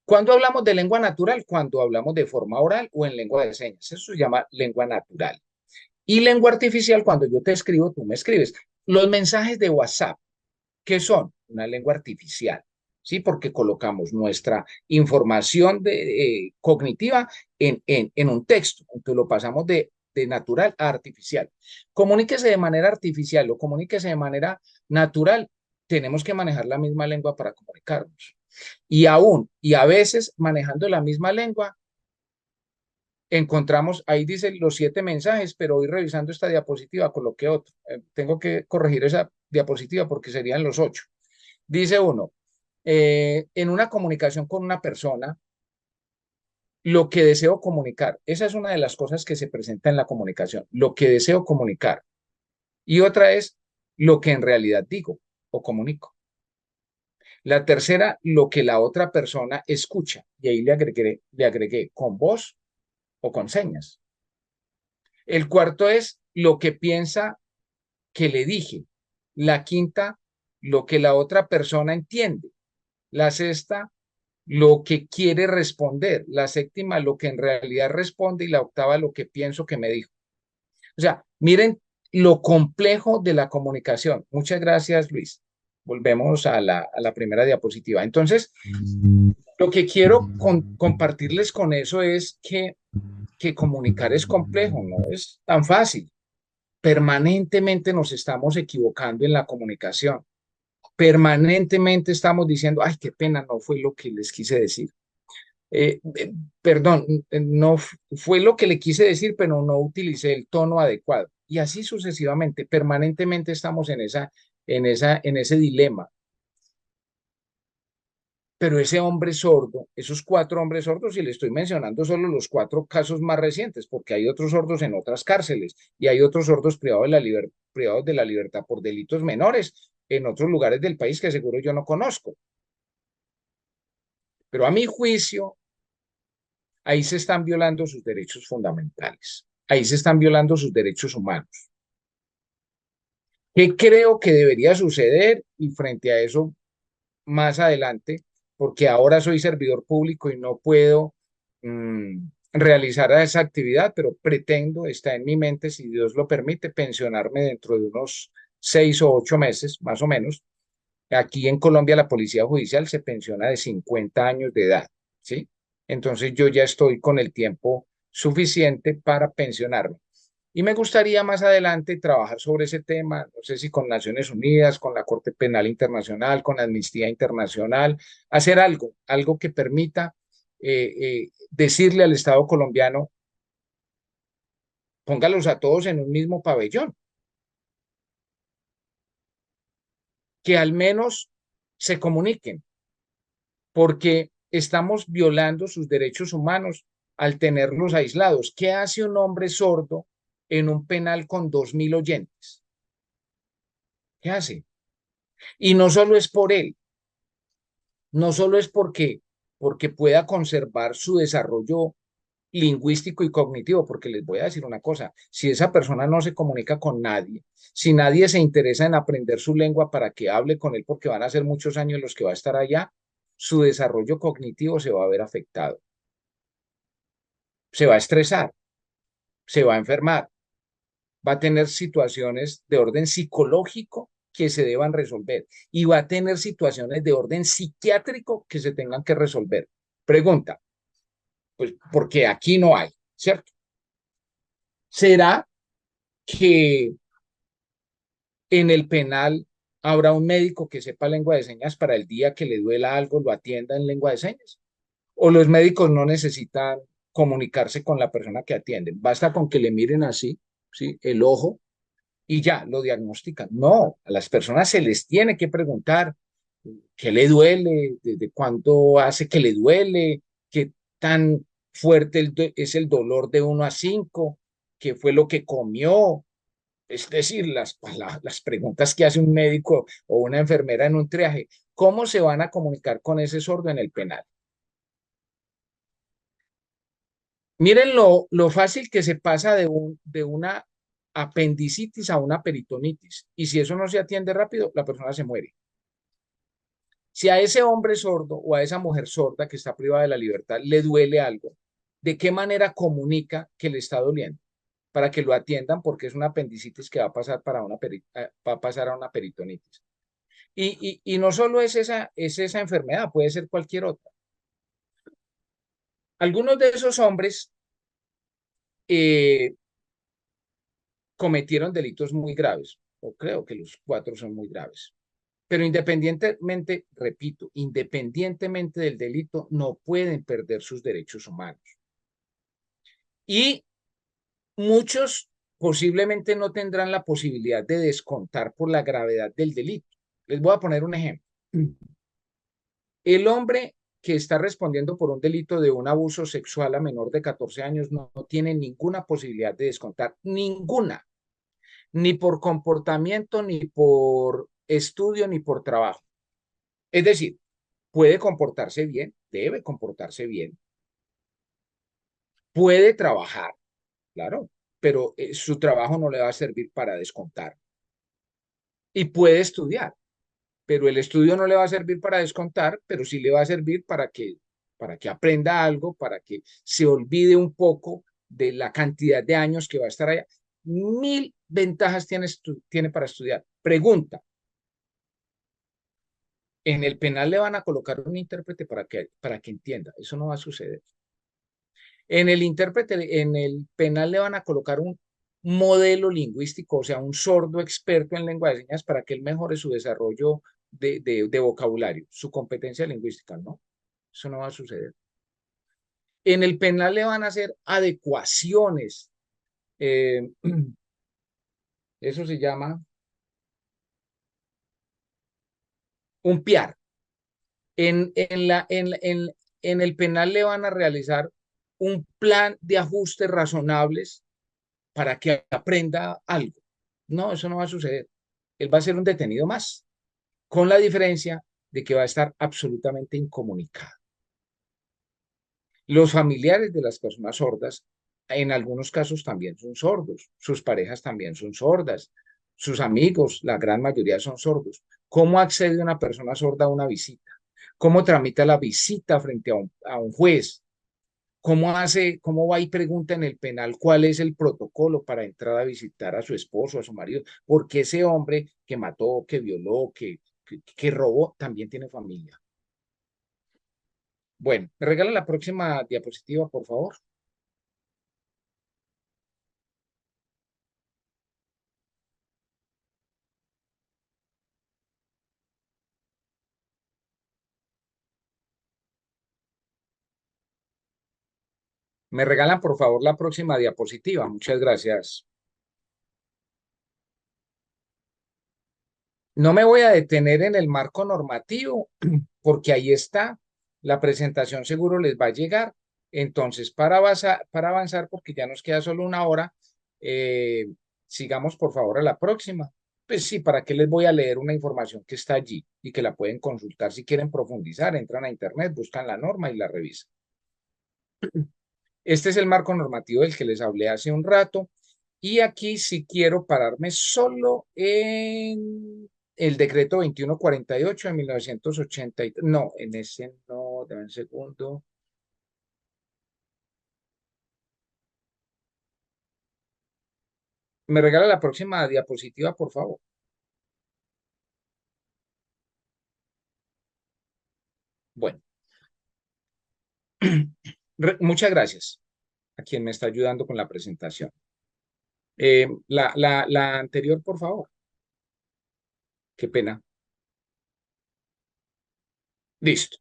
¿Cuándo hablamos de lengua natural? Cuando hablamos de forma oral o en lengua de señas. Eso se llama lengua natural. Y lengua artificial, cuando yo te escribo, tú me escribes. Los mensajes de WhatsApp, ¿qué son? Una lengua artificial, ¿sí? Porque colocamos nuestra información cognitiva en un texto, entonces lo pasamos de natural a artificial. Comuníquese de manera artificial o comuníquese de manera natural, tenemos que manejar la misma lengua para comunicarnos. Y a veces manejando la misma lengua, encontramos, ahí dice los 7 mensajes, pero hoy revisando esta diapositiva coloqué otro. Tengo que corregir esa diapositiva porque serían los 8. Dice uno, en una comunicación con una persona, lo que deseo comunicar, esa es una de las cosas que se presenta en la comunicación, lo que deseo comunicar. Y otra es lo que en realidad digo o comunico. La tercera, lo que la otra persona escucha. Y ahí le agregué con voz o con señas. El cuarto es lo que piensa que le dije. La quinta, lo que la otra persona entiende. La sexta, lo que quiere responder. La séptima, lo que en realidad responde. Y la octava, lo que pienso que me dijo. O sea, miren lo complejo de la comunicación. Muchas gracias, Luis. Volvemos a la primera diapositiva. Entonces, lo que quiero compartirles con eso es que comunicar es complejo, no es tan fácil. Permanentemente nos estamos equivocando en la comunicación. Permanentemente estamos diciendo, ay, qué pena, no fue lo que les quise decir. Perdón, no fue lo que le quise decir, pero no utilicé el tono adecuado. Y así sucesivamente, permanentemente estamos en ese dilema. Pero ese hombre sordo, esos 4 hombres sordos, y le estoy mencionando solo los 4 casos más recientes, porque hay otros sordos en otras cárceles y hay otros sordos privados de la libertad por delitos menores en otros lugares del país que seguro yo no conozco. Pero a mi juicio, ahí se están violando sus derechos fundamentales. Ahí se están violando sus derechos humanos. ¿Qué creo que debería suceder? Y frente a eso, más adelante, porque ahora soy servidor público y no puedo realizar esa actividad, pero pretendo, está en mi mente, si Dios lo permite, pensionarme dentro de unos 6 o 8 meses, más o menos. Aquí en Colombia la policía judicial se pensiona de 50 años de edad, ¿sí? Entonces yo ya estoy con el tiempo suficiente para pensionarme. Y me gustaría más adelante trabajar sobre ese tema, no sé si con Naciones Unidas, con la Corte Penal Internacional, con Amnistía Internacional, hacer algo que permita decirle al Estado colombiano, póngalos a todos en un mismo pabellón, que al menos se comuniquen, porque estamos violando sus derechos humanos al tenerlos aislados. ¿Qué hace un hombre sordo en un penal con 2.000 oyentes? ¿Qué hace? Y no solo es por él, no solo es porque pueda conservar su desarrollo lingüístico y cognitivo, porque les voy a decir una cosa, si esa persona no se comunica con nadie, si nadie se interesa en aprender su lengua para que hable con él, porque van a ser muchos años los que va a estar allá, su desarrollo cognitivo se va a ver afectado, se va a estresar, se va a enfermar, va a tener situaciones de orden psicológico que se deban resolver y va a tener situaciones de orden psiquiátrico que se tengan que resolver. Pregunta, pues porque aquí no hay, ¿cierto? ¿Será que en el penal habrá un médico que sepa lengua de señas para el día que le duela algo lo atienda en lengua de señas? ¿O los médicos no necesitan comunicarse con la persona que atienden? Basta con que le miren así, ¿sí? El ojo y ya lo diagnostican. No, a las personas se les tiene que preguntar qué le duele, desde cuándo hace que le duele, qué tan fuerte es el dolor de 1 a 5, qué fue lo que comió. Es decir, las preguntas que hace un médico o una enfermera en un triaje, ¿cómo se van a comunicar con ese sordo en el penal? Miren lo fácil que se pasa de una apendicitis a una peritonitis. Y si eso no se atiende rápido, la persona se muere. Si a ese hombre sordo o a esa mujer sorda que está privada de la libertad le duele algo, ¿de qué manera comunica que le está doliendo? Para que lo atiendan porque es una apendicitis que va a pasar, va a, pasar a una peritonitis. Y no solo es esa enfermedad, puede ser cualquier otra. Algunos de esos hombres eh, cometieron delitos muy graves, o creo que los 4 son muy graves. Pero independientemente, repito, independientemente del delito, no pueden perder sus derechos humanos. Y muchos posiblemente no tendrán la posibilidad de descontar por la gravedad del delito. Les voy a poner un ejemplo. El hombre que está respondiendo por un delito de un abuso sexual a menor de 14 años no tiene ninguna posibilidad de descontar, ninguna, ni por comportamiento, ni por estudio, ni por trabajo. Es decir, puede comportarse bien, debe comportarse bien, puede trabajar, claro, pero su trabajo no le va a servir para descontar. Y puede estudiar, pero el estudio no le va a servir para descontar, pero sí le va a servir para que aprenda algo, para que se olvide un poco de la cantidad de años que va a estar allá. Mil ventajas tiene para estudiar. Pregunta, en el penal le van a colocar un intérprete para que entienda. Eso no va a suceder. En el intérprete, en el penal le van a colocar un modelo lingüístico, o sea, un sordo experto en lengua de señas para que él mejore su desarrollo de vocabulario, su competencia lingüística, ¿no? Eso no va a suceder. En el penal le van a hacer adecuaciones. eh, Eso se llama un PIAR. En el penal le van a realizar un plan de ajustes razonables para que aprenda algo. No, eso no va a suceder. Él va a ser un detenido más, con la diferencia de que va a estar absolutamente incomunicado. Los familiares de las personas sordas, en algunos casos también son sordos, sus parejas también son sordas, sus amigos, la gran mayoría son sordos. ¿Cómo accede una persona sorda a una visita? ¿Cómo tramita la visita frente a un juez? ¿Cómo va y pregunta en el penal cuál es el protocolo para entrar a visitar a su esposo, a su marido? Porque ese hombre que mató, que violó, que robó, también tiene familia. Bueno, ¿me regala la próxima diapositiva, por favor? Me regalan, por favor, la próxima diapositiva. Muchas gracias. No me voy a detener en el marco normativo, porque ahí está. La presentación seguro les va a llegar. Entonces, para avanzar, porque ya nos queda solo una hora, eh, sigamos por favor a la próxima. Pues sí, ¿para qué les voy a leer una información que está allí y que la pueden consultar si quieren profundizar? Entran a internet, buscan la norma y la revisan. Este es el marco normativo del que les hablé hace un rato. Y aquí sí quiero pararme solo en el decreto 2148 de 1983. No, en ese no, dame un segundo. ¿Me regala la próxima diapositiva, por favor? Bueno, muchas gracias a quien me está ayudando con la presentación. La anterior, por favor. Qué pena. Listo.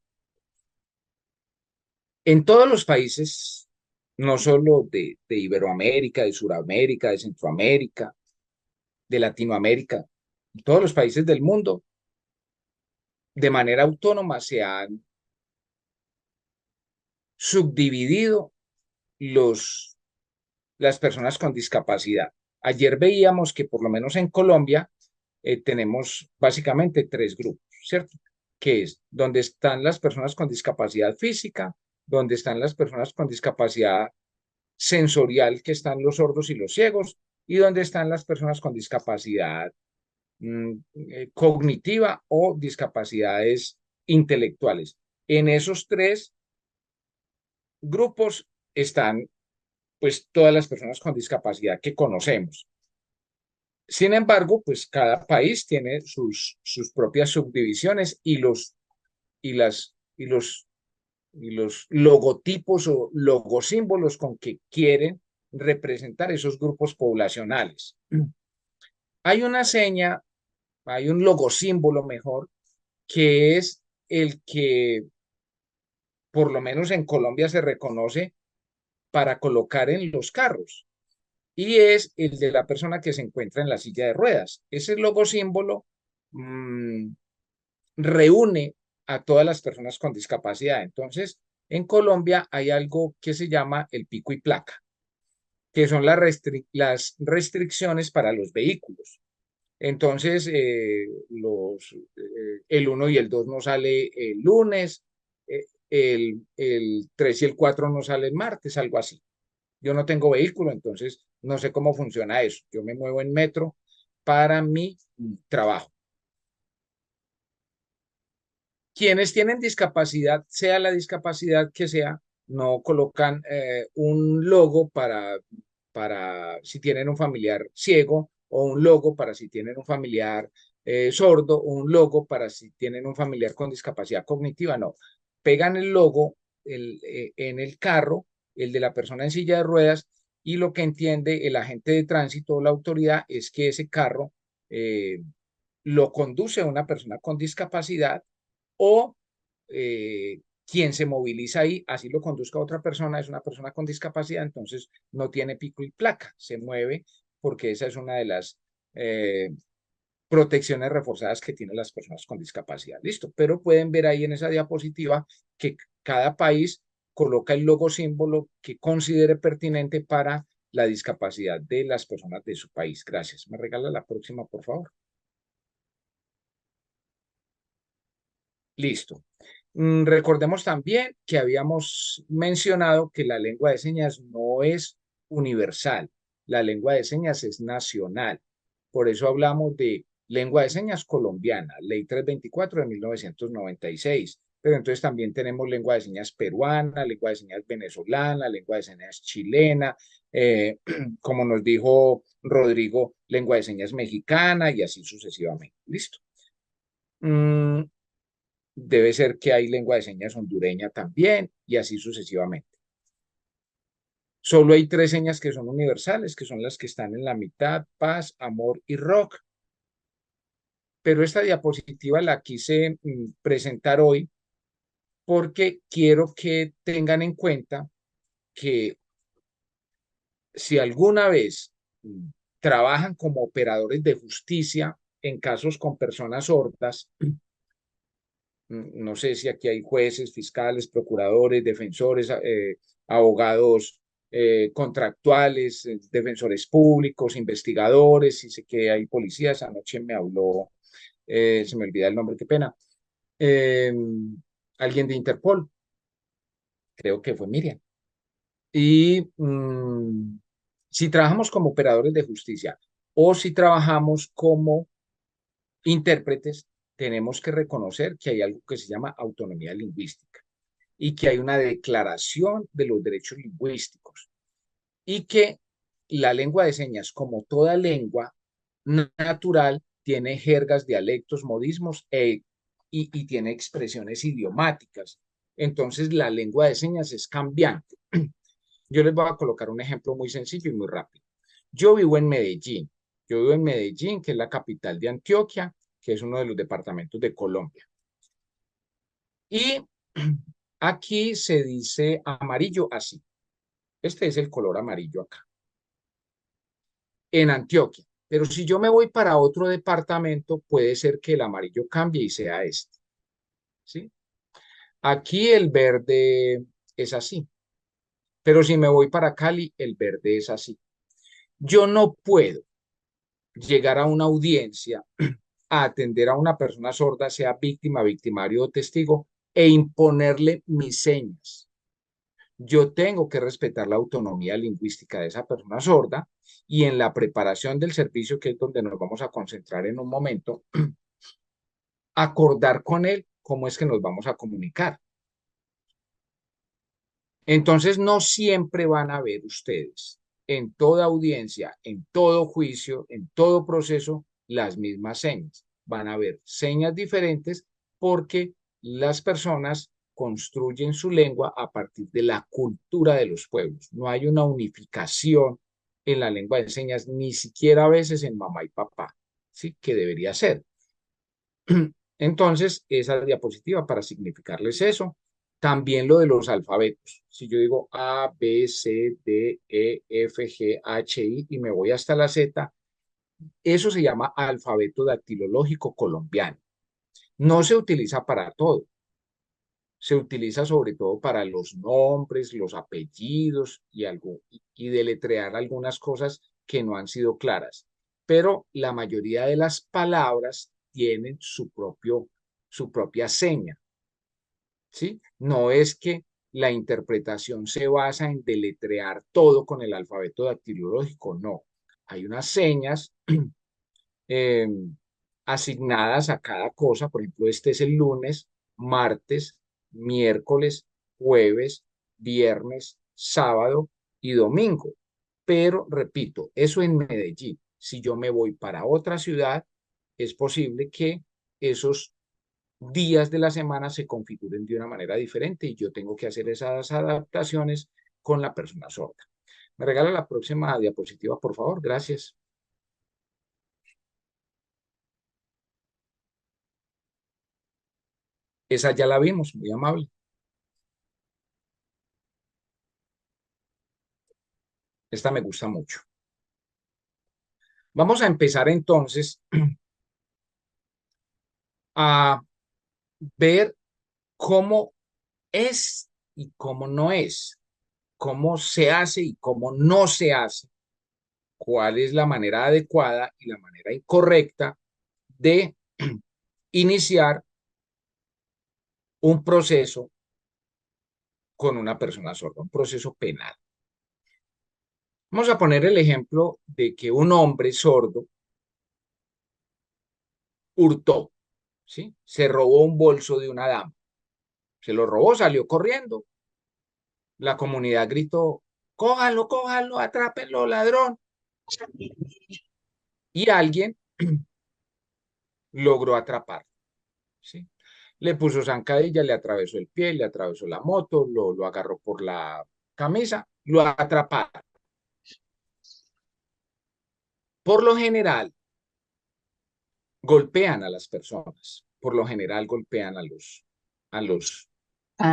En todos los países, no solo de Iberoamérica, de Sudamérica, de Centroamérica, de Latinoamérica, en todos los países del mundo, de manera autónoma se han subdividido los, las personas con discapacidad. Ayer veíamos que por lo menos en Colombia tenemos básicamente tres grupos, ¿cierto? Que es donde están las personas con discapacidad física, donde están las personas con discapacidad sensorial, que están los sordos y los ciegos, y donde están las personas con discapacidad cognitiva o discapacidades intelectuales. En esos tres grupos están pues todas las personas con discapacidad que conocemos. Sin embargo, pues cada país tiene sus propias subdivisiones y los logotipos o logosímbolos con que quieren representar esos grupos poblacionales. Hay una seña, hay un logosímbolo mejor, que es el que por lo menos en Colombia se reconoce para colocar en los carros y es el de la persona que se encuentra en la silla de ruedas. Ese logo símbolo reúne a todas las personas con discapacidad. Entonces, en Colombia hay algo que se llama el pico y placa, que son las restricciones para los vehículos. Entonces, el 1 y el 2 no sale el lunes, el 3 y el 4 no sale el martes, algo así. Yo no tengo vehículo, entonces no sé cómo funciona eso. Yo me muevo en metro para mi trabajo. Quienes tienen discapacidad, sea la discapacidad que sea, no colocan un logo para si tienen un familiar ciego o un logo para si tienen un familiar sordo o un logo para si tienen un familiar con discapacidad cognitiva, no. Pegan el logo en el carro, el de la persona en silla de ruedas, y lo que entiende el agente de tránsito o la autoridad es que ese carro lo conduce a una persona con discapacidad o quien se moviliza ahí, así lo conduzca a otra persona, es una persona con discapacidad, entonces no tiene pico y placa, se mueve porque esa es una de las protecciones reforzadas que tienen las personas con discapacidad. Listo, pero pueden ver ahí en esa diapositiva que cada país coloca el logo símbolo que considere pertinente para la discapacidad de las personas de su país. Gracias. ¿Me regala la próxima, por favor? Listo. Recordemos también que habíamos mencionado que la lengua de señas no es universal, la lengua de señas es nacional. Por eso hablamos de lengua de señas colombiana, Ley 324 de 1996. Pero entonces también tenemos lengua de señas peruana, lengua de señas venezolana, lengua de señas chilena, como nos dijo Rodrigo, lengua de señas mexicana y así sucesivamente. Listo. Debe ser que hay lengua de señas hondureña también y así sucesivamente. Solo hay 3 señas que son universales, que son las que están en la mitad: paz, amor y rock. Pero esta diapositiva la quise presentar hoy porque quiero que tengan en cuenta que si alguna vez trabajan como operadores de justicia en casos con personas sordas, no sé si aquí hay jueces, fiscales, procuradores, defensores, abogados contractuales, defensores públicos, investigadores, y sé que hay policías. Anoche me habló, se me olvida el nombre, qué pena, eh, alguien de Interpol, creo que fue Miriam. Y si trabajamos como operadores de justicia o si trabajamos como intérpretes, tenemos que reconocer que hay algo que se llama autonomía lingüística y que hay una declaración de los derechos lingüísticos y que la lengua de señas, como toda lengua natural, tiene jergas, dialectos, modismos y tiene expresiones idiomáticas. Entonces, la lengua de señas es cambiante. Yo les voy a colocar un ejemplo muy sencillo y muy rápido. Yo vivo en Medellín. Yo vivo en Medellín, que es la capital de Antioquia, que es uno de los departamentos de Colombia. Y aquí se dice amarillo así. Este es el color amarillo acá, en Antioquia. Pero si yo me voy para otro departamento, puede ser que el amarillo cambie y sea este. ¿Sí? Aquí el verde es así. Pero si me voy para Cali, el verde es así. Yo no puedo llegar a una audiencia a atender a una persona sorda, sea víctima, victimario o testigo, e imponerle mis señas. Yo tengo que respetar la autonomía lingüística de esa persona sorda y en la preparación del servicio, que es donde nos vamos a concentrar en un momento, acordar con él cómo es que nos vamos a comunicar. Entonces, no siempre van a ver ustedes en toda audiencia, en todo juicio, en todo proceso, las mismas señas. Van a ver señas diferentes porque las personas construyen su lengua a partir de la cultura de los pueblos. No hay una unificación en la lengua de señas, ni siquiera a veces en mamá y papá, ¿sí? Que debería ser. Entonces, esa diapositiva para significarles eso. También lo de los alfabetos. Si yo digo A, B, C, D, E, F, G, H, I y me voy hasta la Z, eso se llama alfabeto dactilológico colombiano. No se utiliza para todo. Se utiliza sobre todo para los nombres, los apellidos y deletrear algunas cosas que no han sido claras. Pero la mayoría de las palabras tienen su propia seña, ¿sí? No es que la interpretación se basa en deletrear todo con el alfabeto dactilológico, no. Hay unas señas eh, asignadas a cada cosa. Por ejemplo, este es el lunes, martes, miércoles, jueves, viernes, sábado y domingo. Pero, repito, eso en Medellín. Si yo me voy para otra ciudad, es posible que esos días de la semana se configuren de una manera diferente y yo tengo que hacer esas adaptaciones con la persona sorda. ¿Me regala la próxima diapositiva, por favor? Gracias. Esa ya la vimos, muy amable. Esta me gusta mucho. Vamos a empezar entonces a ver cómo es y cómo no es, cómo se hace y cómo no se hace, cuál es la manera adecuada y la manera incorrecta de iniciar un proceso con una persona sorda, un proceso penal. Vamos a poner el ejemplo de que un hombre sordo hurtó, ¿sí? Se robó un bolso de una dama. Se lo robó, salió corriendo. La comunidad gritó, cójalo, cójalo, atrápenlo, ladrón. Y alguien logró atraparlo, ¿sí? Le puso zancadilla, le atravesó el pie, le atravesó la moto, lo agarró por la camisa, lo atraparon. Por lo general, golpean a las personas. Por lo general, golpean a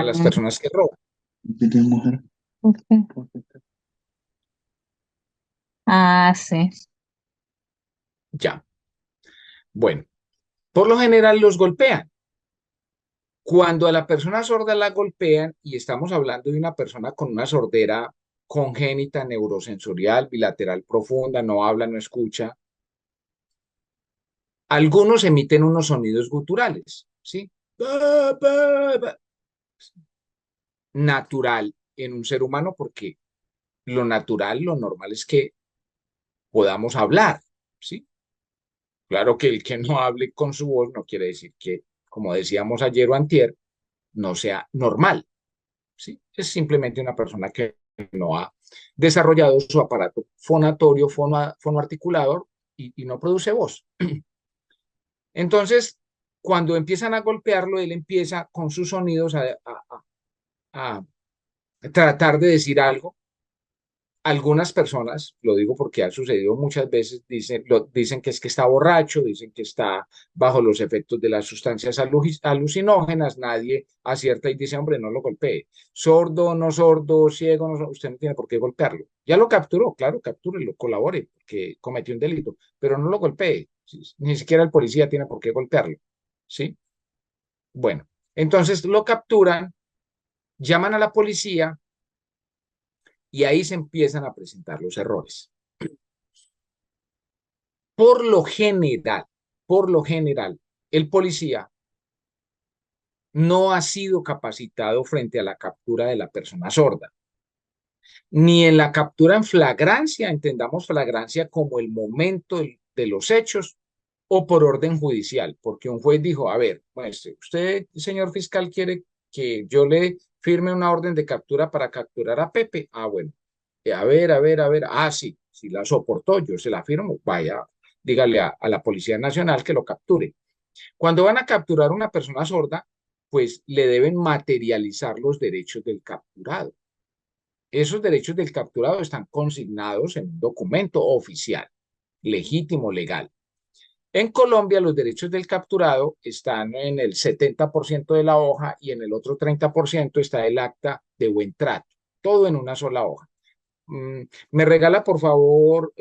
las personas que roban. Ah, sí. Ya. Bueno, por lo general los golpean. Cuando a la persona sorda la golpean, y estamos hablando de una persona con una sordera congénita, neurosensorial, bilateral profunda, no habla, no escucha, algunos emiten unos sonidos guturales, ¿sí? Natural en un ser humano, porque lo natural, lo normal es que podamos hablar, ¿sí? Claro que el que no hable con su voz no quiere decir que, como decíamos ayer o antier, no sea normal, ¿sí? Es simplemente una persona que no ha desarrollado su aparato fonatorio, fonoarticulador y no produce voz. Entonces, cuando empiezan a golpearlo, él empieza con sus sonidos a tratar de decir algo. Algunas personas, lo digo porque ha sucedido muchas veces, dicen que es que está borracho, dicen que está bajo los efectos de las sustancias alucinógenas, nadie acierta y dice, hombre, no lo golpee. Sordo, no sordo, ciego, no, usted no tiene por qué golpearlo. Ya lo capturó, claro, captúrelo, colabore, porque cometió un delito, pero no lo golpee. Ni siquiera el policía tiene por qué golpearlo, ¿sí? Bueno, entonces lo capturan, llaman a la policía y ahí se empiezan a presentar los errores. Por lo general, el policía no ha sido capacitado frente a la captura de la persona sorda, ni en la captura en flagrancia, entendamos flagrancia como el momento de los hechos, o por orden judicial, porque un juez dijo, a ver, pues, usted, señor fiscal, quiere que yo le firme una orden de captura para capturar a Pepe. Ah, bueno, a ver, ah, sí, si la soportó, yo se la firmo, vaya, dígale a la Policía Nacional que lo capture. Cuando van a capturar a una persona sorda, pues le deben materializar los derechos del capturado. Esos derechos del capturado están consignados en un documento oficial, legítimo, legal. En Colombia, los derechos del capturado están en el 70% de la hoja y en el otro 30% está el acta de buen trato, todo en una sola hoja. Me regala, por favor,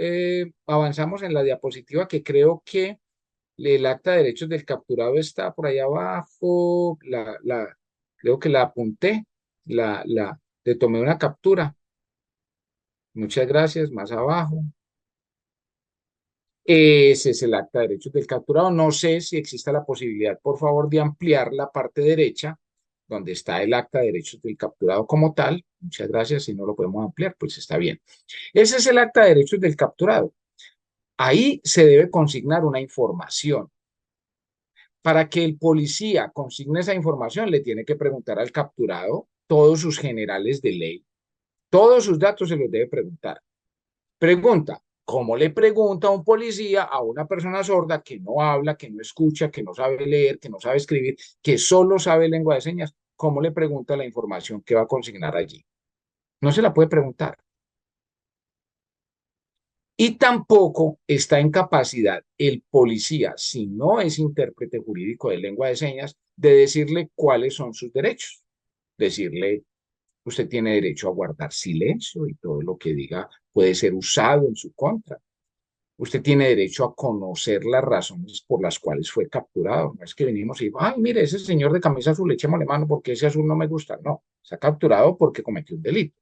avanzamos en la diapositiva que creo que el acta de derechos del capturado está por ahí abajo, creo que la apunté, le tomé una captura. Muchas gracias, más abajo. Ese es el acta de derechos del capturado. No sé si existe la posibilidad, por favor, de ampliar la parte derecha, donde está el acta de derechos del capturado como tal. Muchas gracias. Si no lo podemos ampliar, pues está bien. Ese es el acta de derechos del capturado. Ahí se debe consignar una información. Para que el policía consigne esa información, le tiene que preguntar al capturado todos sus generales de ley. Todos sus datos se los debe preguntar. Pregunta, ¿cómo le pregunta a un policía a una persona sorda que no habla, que no escucha, que no sabe leer, que no sabe escribir, que solo sabe lengua de señas? ¿Cómo le pregunta la información que va a consignar allí? No se la puede preguntar. Y tampoco está en capacidad el policía, si no es intérprete jurídico de lengua de señas, de decirle cuáles son sus derechos. Decirle, usted tiene derecho a guardar silencio y todo lo que diga puede ser usado en su contra. Usted tiene derecho a conocer las razones por las cuales fue capturado. No es que venimos y, ay, mire, ese señor de camisa azul, echémosle mano porque ese azul no me gusta. No, está capturado porque cometió un delito.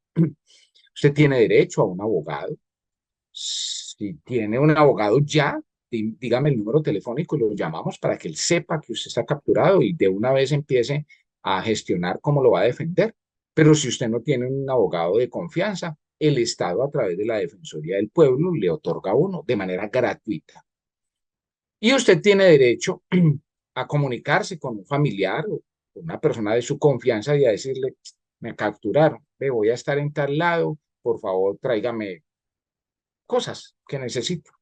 Usted tiene derecho a un abogado. Si tiene un abogado ya, dígame el número telefónico y lo llamamos para que él sepa que usted está capturado y de una vez empiece a gestionar cómo lo va a defender. Pero si usted no tiene un abogado de confianza, el Estado a través de la Defensoría del Pueblo le otorga uno de manera gratuita. Y usted tiene derecho a comunicarse con un familiar o con una persona de su confianza y a decirle, me capturaron, voy a estar en tal lado, por favor tráigame cosas que necesito.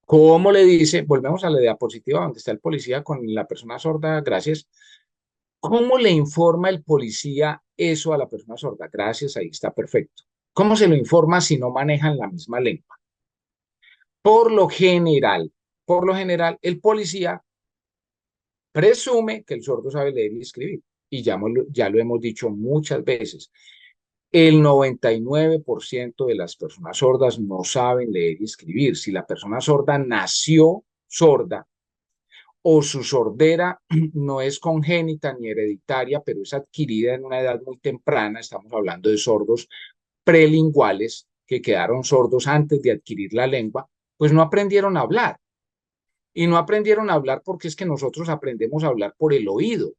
¿Cómo le dice? Volvemos a la diapositiva donde está el policía con la persona sorda, gracias. ¿Cómo le informa el policía eso a la persona sorda? Gracias, ahí está perfecto. ¿Cómo se lo informa si no manejan la misma lengua? Por lo general, el policía presume que el sordo sabe leer y escribir. Y ya lo hemos dicho muchas veces. El 99% de las personas sordas no saben leer y escribir. Si la persona sorda nació sorda o su sordera no es congénita ni hereditaria, pero es adquirida en una edad muy temprana, estamos hablando de sordos prelinguales que quedaron sordos antes de adquirir la lengua, pues no aprendieron a hablar. Y no aprendieron a hablar porque es que nosotros aprendemos a hablar por el oído.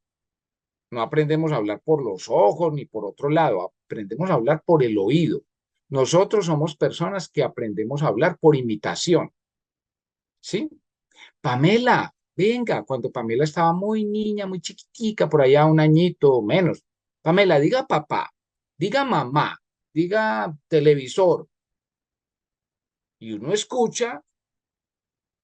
No aprendemos a hablar por los ojos ni por otro lado, aprendemos a hablar por el oído. Nosotros somos personas que aprendemos a hablar por imitación. ¿Sí? Pamela, venga, cuando Pamela estaba muy niña, muy chiquitica, por allá un añito o menos. Pamela, diga papá, diga mamá, diga televisor. Y uno escucha,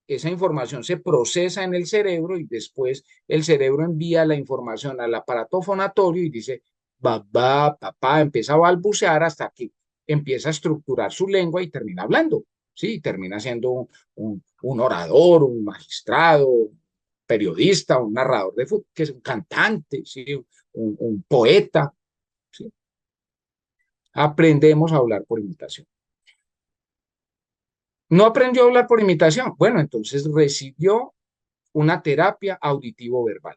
esa información se procesa en el cerebro y después el cerebro envía la información al aparato fonatorio y dice, babá, papá, empieza a balbucear hasta que empieza a estructurar su lengua y termina hablando, ¿sí? Termina siendo un orador, un magistrado, un periodista, un narrador de fútbol, que es un cantante, ¿sí? Un poeta, ¿sí? Aprendemos a hablar por imitación. ¿No aprendió a hablar por imitación? Bueno, entonces recibió una terapia auditivo-verbal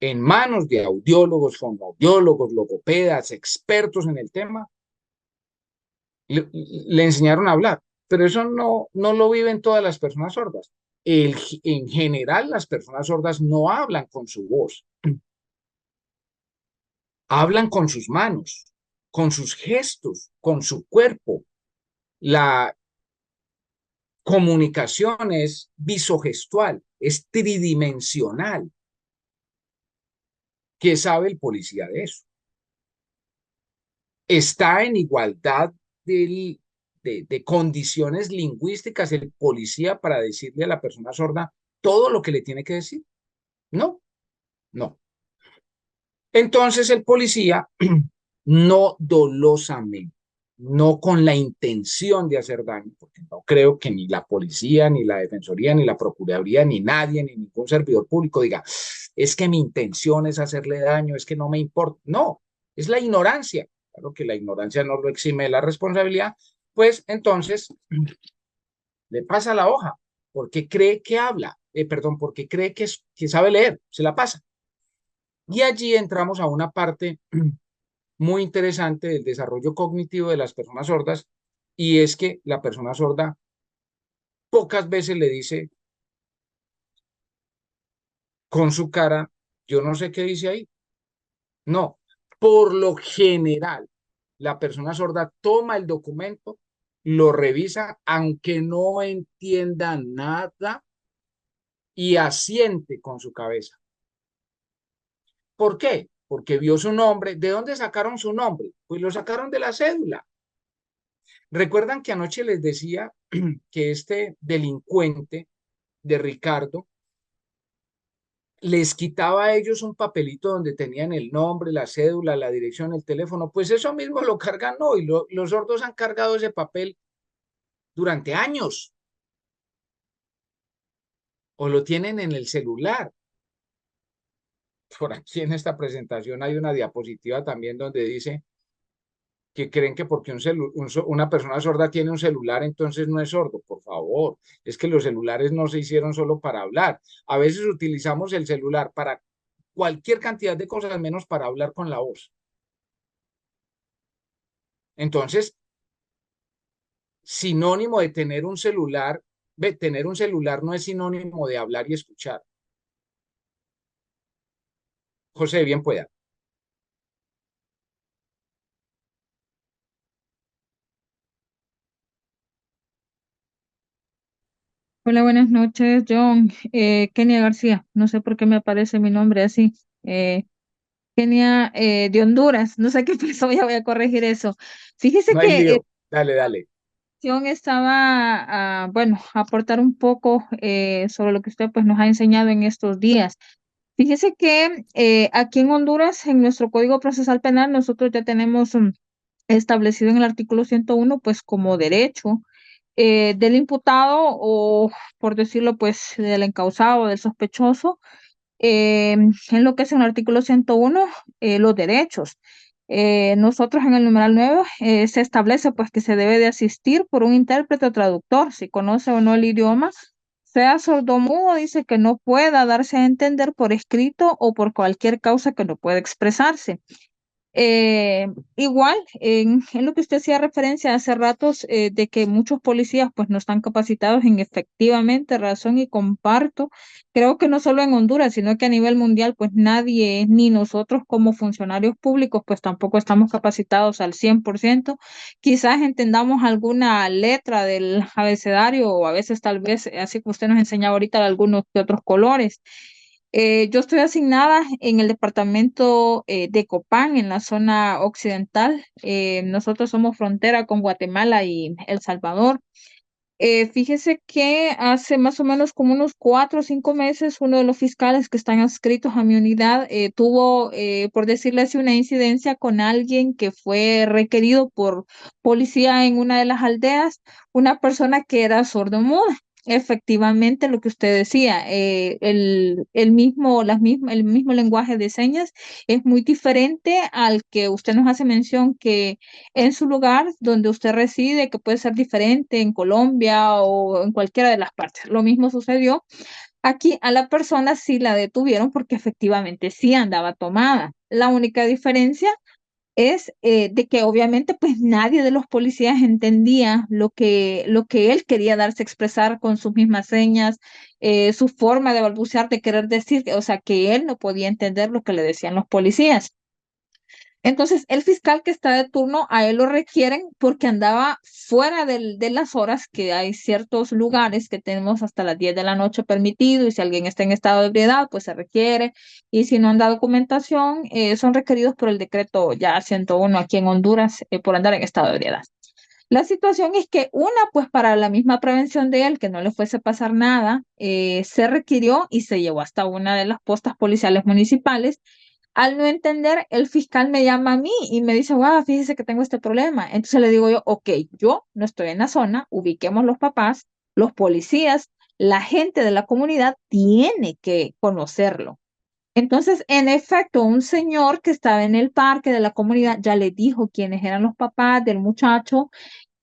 en manos de audiólogos, fonoaudiólogos, logopedas, expertos en el tema, le enseñaron a hablar, pero eso no lo viven todas las personas sordas. En general, las personas sordas no hablan con su voz, hablan con sus manos, con sus gestos, con su cuerpo. La comunicación es visogestual, es tridimensional. ¿Qué sabe el policía de eso? ¿Está en igualdad de condiciones lingüísticas el policía para decirle a la persona sorda todo lo que le tiene que decir? No, no. Entonces el policía no dolosamente, no con la intención de hacer daño, porque no creo que ni la policía, ni la defensoría, ni la procuraduría, ni nadie, ni ningún servidor público diga, es que mi intención es hacerle daño, es que no me importa. No, es la ignorancia. Claro que la ignorancia no lo exime de la responsabilidad, pues entonces le pasa la hoja, porque cree que habla, perdón, porque cree que sabe leer, se la pasa. Y allí entramos a una parte muy interesante del desarrollo cognitivo de las personas sordas, y es que la persona sorda pocas veces le dice con su cara, yo no sé qué dice ahí. No, por lo general, la persona sorda toma el documento, lo revisa, aunque no entienda nada, y asiente con su cabeza. ¿Por qué? Porque vio su nombre. ¿De dónde sacaron su nombre? Pues lo sacaron de la cédula. ¿Recuerdan que anoche les decía que este delincuente de Ricardo les quitaba a ellos un papelito donde tenían el nombre, la cédula, la dirección, el teléfono? Pues eso mismo lo cargan hoy. Los sordos han cargado ese papel durante años o lo tienen en el celular. Por aquí en esta presentación hay una diapositiva también donde dice que creen que porque una persona sorda tiene un celular, entonces no es sordo. Por favor, es que los celulares no se hicieron solo para hablar. A veces utilizamos el celular para cualquier cantidad de cosas, menos para hablar con la voz. Entonces, sinónimo de tener un celular no es sinónimo de hablar y escuchar. José, bien pueda. Hola, buenas noches, John. Kenia García, no sé por qué me aparece mi nombre así. Kenia de Honduras, no sé qué pasó, ya voy a corregir eso. Fíjese No hay que lío. Dale, dale. John estaba, bueno, a aportar un poco sobre lo que usted pues nos ha enseñado en estos días. Fíjese que aquí en Honduras, en nuestro Código Procesal Penal, nosotros ya tenemos establecido en el artículo 101, pues como derecho del imputado o, por decirlo, pues del encausado, del sospechoso, en lo que es en el artículo 101, los derechos. Nosotros en el numeral 9 se establece pues que se debe de asistir por un intérprete o traductor, si conoce o no el idioma, sea sordomudo, dice que no pueda darse a entender por escrito o por cualquier causa que no pueda expresarse. Igual, en lo que usted hacía referencia hace ratos de que muchos policías pues no están capacitados en efectivamente razón y comparto, creo que no solo en Honduras, sino que a nivel mundial pues nadie, ni nosotros como funcionarios públicos pues tampoco estamos capacitados al 100%. Quizás entendamos alguna letra del abecedario o a veces tal vez, así como usted nos enseñaba ahorita, algunos de otros colores. Yo estoy asignada en el departamento de Copán, en la zona occidental. Nosotros somos frontera con Guatemala y El Salvador. Fíjese que hace más o menos como unos 4 o 5 meses, uno de los fiscales que están adscritos a mi unidad tuvo, por decirle así, una incidencia con alguien que fue requerido por policía en una de las aldeas, una persona que era sordomuda. Efectivamente, lo que usted decía, el mismo lenguaje de señas es muy diferente al que usted nos hace mención que en su lugar donde usted reside, que puede ser diferente en Colombia o en cualquiera de las partes. Lo mismo sucedió aquí, a la persona sí la detuvieron porque efectivamente sí andaba tomada. La única diferencia es de que obviamente pues nadie de los policías entendía lo que él quería darse a expresar con sus mismas señas, su forma de balbucear, de querer decir, o sea, que él no podía entender lo que le decían los policías. Entonces, el fiscal que está de turno, a él lo requieren porque andaba fuera de las horas que hay ciertos lugares que tenemos hasta las 10 de la noche permitido y si alguien está en estado de ebriedad, pues se requiere. Y si no anda documentación, son requeridos por el decreto ya 101 aquí en Honduras por andar en estado de ebriedad. La situación es que una, pues para la misma prevención de él, que no le fuese a pasar nada, se requirió y se llevó hasta una de las postas policiales municipales Al no entender, el fiscal me llama a mí y me dice, wow, fíjese que tengo este problema. Entonces le digo yo, ok, yo no estoy en la zona, ubiquemos los papás, los policías, la gente de la comunidad tiene que conocerlo. Entonces, en efecto, un señor que estaba en el parque de la comunidad ya le dijo quiénes eran los papás del muchacho.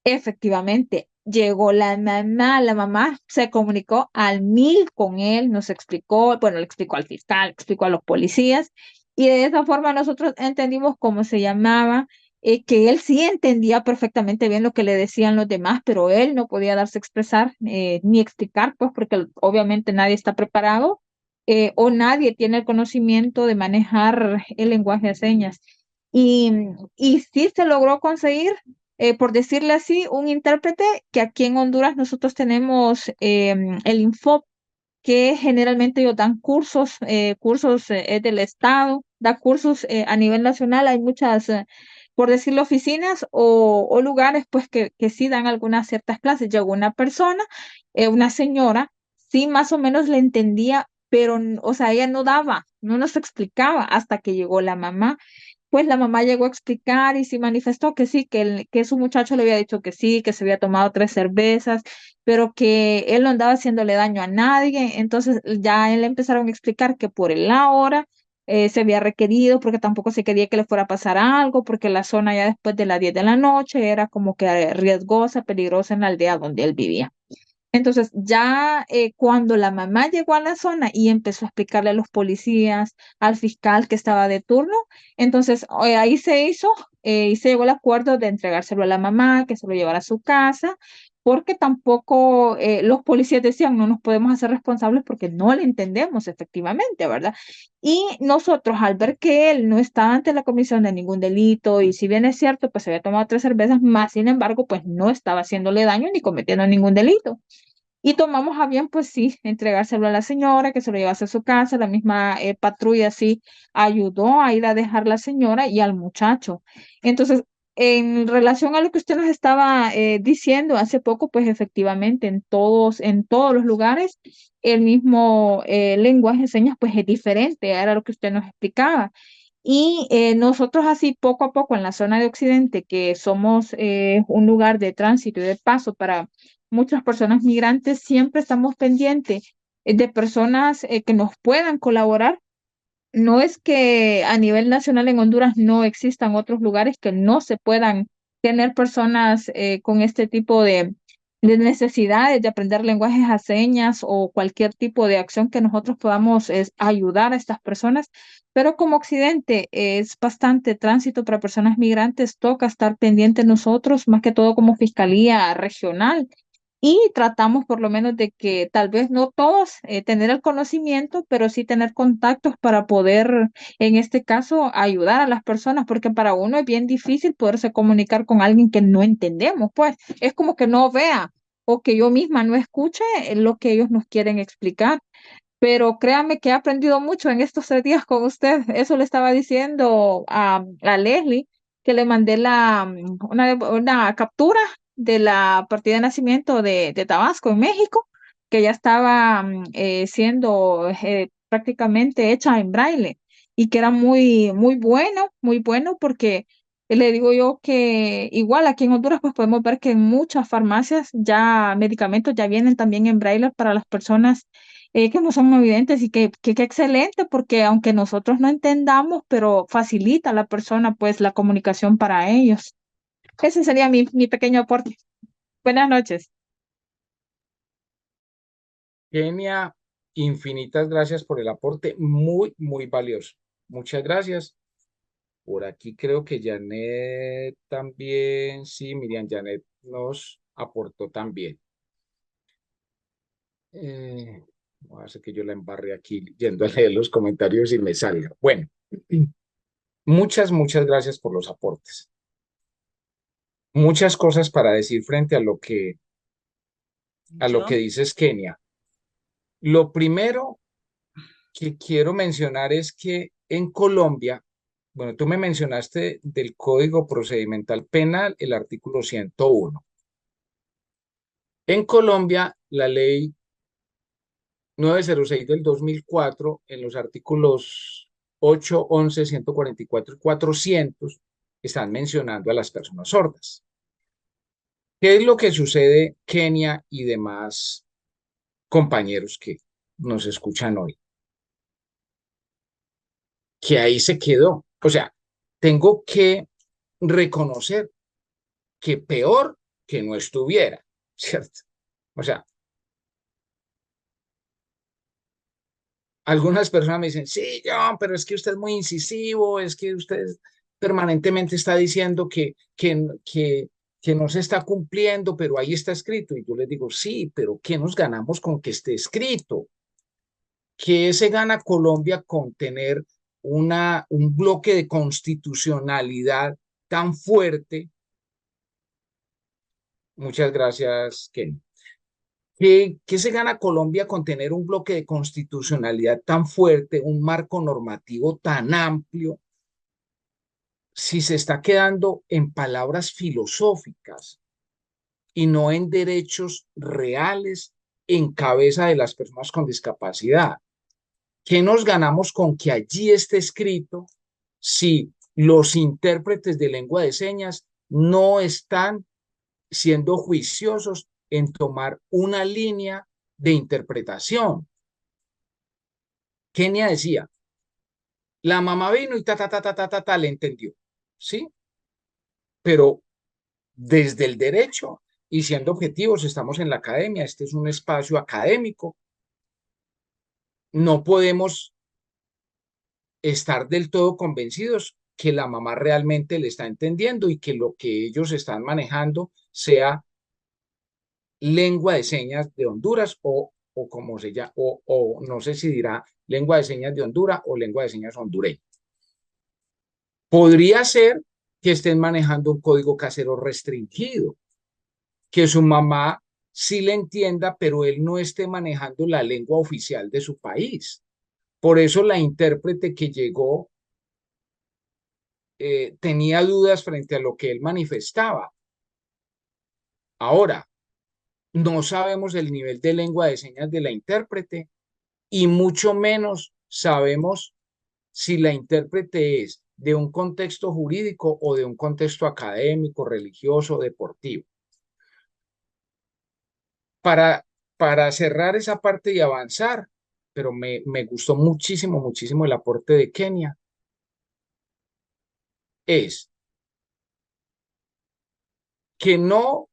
Efectivamente, llegó la mamá se comunicó al mil con él, nos explicó, bueno, le explicó al fiscal, le explicó a los policías, y de esa forma nosotros entendimos cómo se llamaba, que él sí entendía perfectamente bien lo que le decían los demás, pero él no podía darse a expresar ni explicar, pues porque obviamente nadie está preparado o nadie tiene el conocimiento de manejar el lenguaje de señas. Y, y sí se logró conseguir por decirle así, un intérprete que aquí en Honduras nosotros tenemos el Infop, que generalmente ellos dan cursos, cursos del Estado, da cursos a nivel nacional. Hay muchas, por decirlo, oficinas o lugares pues que sí dan algunas ciertas clases. Llegó una persona, una señora, sí más o menos le entendía, pero, o sea, ella no daba, no nos explicaba hasta que llegó la mamá. Pues la mamá llegó a explicar y sí manifestó que sí, que su muchacho le había dicho que sí, que se había tomado 3 cervezas, pero que él no andaba haciéndole daño a nadie. Entonces ya él empezaron a explicar que por la hora se había requerido, porque tampoco se quería que le fuera a pasar algo, porque la zona ya después de las 10 de la noche era como que riesgosa, peligrosa en la aldea donde él vivía. Entonces, ya cuando la mamá llegó a la zona y empezó a explicarle a los policías, al fiscal que estaba de turno, entonces ahí se hizo y se llegó al acuerdo de entregárselo a la mamá, que se lo llevara a su casa, porque tampoco los policías decían, no nos podemos hacer responsables porque no le entendemos efectivamente, ¿verdad? Y nosotros, al ver que él no estaba ante la comisión de ningún delito, y si bien es cierto, pues se había tomado 3 cervezas, más sin embargo, pues no estaba haciéndole daño ni cometiendo ningún delito. Y tomamos a bien, pues sí, entregárselo a la señora, que se lo llevase a su casa. La misma patrulla sí ayudó a ir a dejar a la señora y al muchacho. Entonces, en relación a lo que usted nos estaba diciendo hace poco, pues efectivamente en todos los lugares, el mismo lenguaje de señas, pues es diferente, era lo que usted nos explicaba. Y nosotros así poco a poco en la zona de Occidente, que somos un lugar de tránsito y de paso para muchas personas migrantes, siempre estamos pendientes de personas que nos puedan colaborar. No es que a nivel nacional en Honduras no existan otros lugares que no se puedan tener personas con este tipo de necesidades de aprender lenguajes a señas o cualquier tipo de acción que nosotros podamos ayudar a estas personas. Pero como Occidente es bastante tránsito para personas migrantes, toca estar pendientes nosotros, más que todo como Fiscalía Regional, y tratamos por lo menos de que tal vez no todos tener el conocimiento, pero sí tener contactos para poder, en este caso, ayudar a las personas, porque para uno es bien difícil poderse comunicar con alguien que no entendemos, pues es como que no vea o que yo misma no escuche lo que ellos nos quieren explicar. Pero créame que he aprendido mucho en estos 3 días con usted. Eso le estaba diciendo a Leslie, que le mandé una captura de la partida de nacimiento de Tabasco en México, que ya estaba siendo prácticamente hecha en braille y que era muy bueno porque le digo yo que igual aquí en Honduras pues podemos ver que en muchas farmacias ya medicamentos ya vienen también en braille para las personas que no son evidentes y que excelente porque aunque nosotros no entendamos, pero facilita a la persona pues la comunicación para ellos. Ese sería mi pequeño aporte. Buenas noches. Kenia, infinitas gracias por el aporte, muy, muy valioso. Muchas gracias. Por aquí creo que Janet también, sí, Miriam Janet nos aportó también. Voy a hacer que yo la embarre aquí yendo a leer los comentarios y me salga. Bueno, muchas gracias por los aportes. Muchas cosas para decir frente a lo que dices, Kenia. Lo primero que quiero mencionar es que en Colombia, bueno, tú me mencionaste del Código Procedimental Penal, el artículo 101. En Colombia, la ley 906 del 2004, en los artículos 8, 11, 144 y 400 están mencionando a las personas sordas. ¿Qué es lo que sucede, Kenia y demás compañeros que nos escuchan hoy? Que ahí se quedó. O sea, tengo que reconocer que peor que no estuviera, ¿cierto? O sea, algunas personas me dicen, sí, John, pero es que usted es muy incisivo, es que usted permanentemente está diciendo que no se está cumpliendo, pero ahí está escrito. Y yo les digo, sí, pero ¿qué nos ganamos con que esté escrito? ¿Qué se gana Colombia con tener un bloque de constitucionalidad tan fuerte? Muchas gracias, Ken. ¿Qué se gana Colombia con tener un bloque de constitucionalidad tan fuerte, un marco normativo tan amplio, si se está quedando en palabras filosóficas y no en derechos reales en cabeza de las personas con discapacidad? ¿Qué nos ganamos con que allí esté escrito si los intérpretes de lengua de señas no están siendo juiciosos en tomar una línea de interpretación? Kenia decía, la mamá vino y le entendió, ¿sí? Pero desde el derecho y siendo objetivos, estamos en la academia, este es un espacio académico, no podemos estar del todo convencidos que la mamá realmente le está entendiendo y que lo que ellos están manejando sea lengua de señas de Honduras o como se llama, o no sé si dirá lengua de señas de Honduras o lengua de señas hondureña. Podría ser que estén manejando un código casero restringido, que su mamá sí le entienda, pero él no esté manejando la lengua oficial de su país. Por eso la intérprete que llegó tenía dudas frente a lo que él manifestaba. Ahora, no sabemos el nivel de lengua de señas de la intérprete y mucho menos sabemos si la intérprete es de un contexto jurídico o de un contexto académico, religioso, deportivo. Para, para cerrar esa parte y avanzar, pero me gustó muchísimo, muchísimo el aporte de Kenia, es que no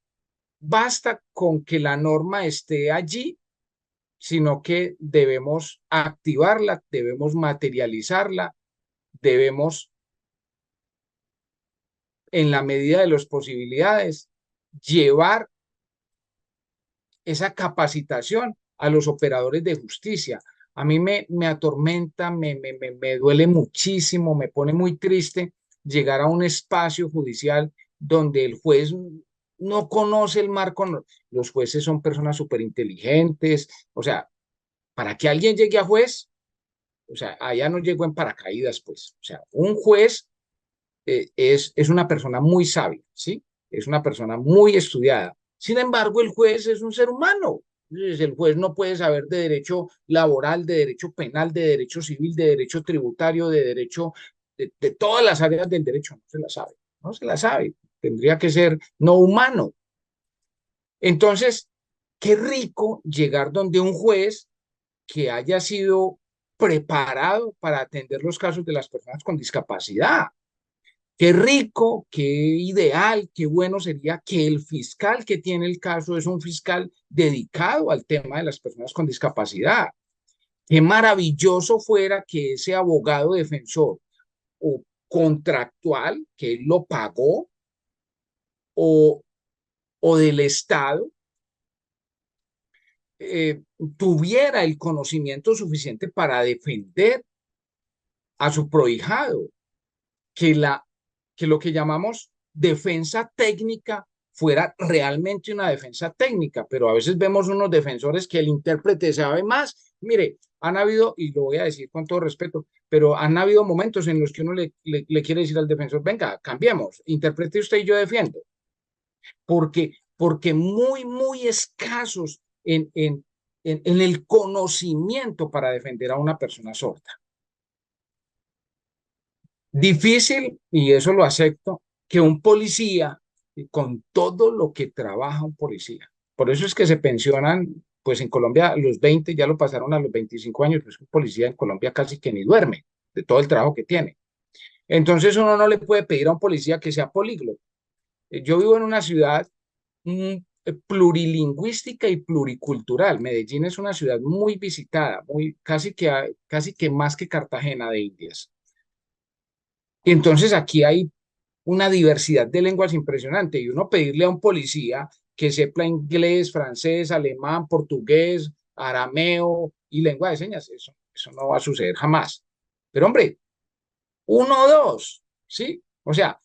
basta con que la norma esté allí, sino que debemos activarla, debemos materializarla, debemos, en la medida de las posibilidades, llevar esa capacitación a los operadores de justicia. A mí me atormenta, me duele muchísimo, me pone muy triste llegar a un espacio judicial donde el juez no conoce el marco. Los jueces son personas súper inteligentes, o sea, para que alguien llegue a juez, o sea, allá no llegó en paracaídas, pues, o sea, un juez es una persona muy sabia, ¿sí? Es una persona muy estudiada. Sin embargo, el juez es un ser humano. Entonces, el juez no puede saber de derecho laboral, de derecho penal, de derecho civil, de derecho tributario, de derecho, de todas las áreas del derecho. No se la sabe, no se la sabe. Tendría que ser no humano. Entonces, qué rico llegar donde un juez que haya sido preparado para atender los casos de las personas con discapacidad. Qué rico, qué ideal, qué bueno sería que el fiscal que tiene el caso es un fiscal dedicado al tema de las personas con discapacidad. Qué maravilloso fuera que ese abogado defensor o contractual, que él lo pagó, o, o del Estado, eh, tuviera el conocimiento suficiente para defender a su prohijado, que, que lo que llamamos defensa técnica fuera realmente una defensa técnica, pero a veces vemos unos defensores que el intérprete sabe más. Mire, han habido, y lo voy a decir con todo respeto, pero han habido momentos en los que uno le quiere decir al defensor, venga, cambiemos, interprete usted y yo defiendo, porque muy, muy escasos en el conocimiento para defender a una persona sorda. Difícil, y eso lo acepto, que un policía, con todo lo que trabaja un policía, por eso es que se pensionan, pues en Colombia a los 20, ya lo pasaron a los 25 años, pues un policía en Colombia casi que ni duerme de todo el trabajo que tiene. Entonces uno no le puede pedir a un policía que sea políglota. Yo vivo en una ciudad plurilingüística y pluricultural. Medellín es una ciudad muy visitada, muy, casi que más que Cartagena de Indias. Y entonces aquí hay una diversidad de lenguas impresionante y uno pedirle a un policía que sepa inglés, francés, alemán, portugués, arameo y lengua de señas, eso no va a suceder jamás. Pero hombre, uno o dos, ¿sí? O sea,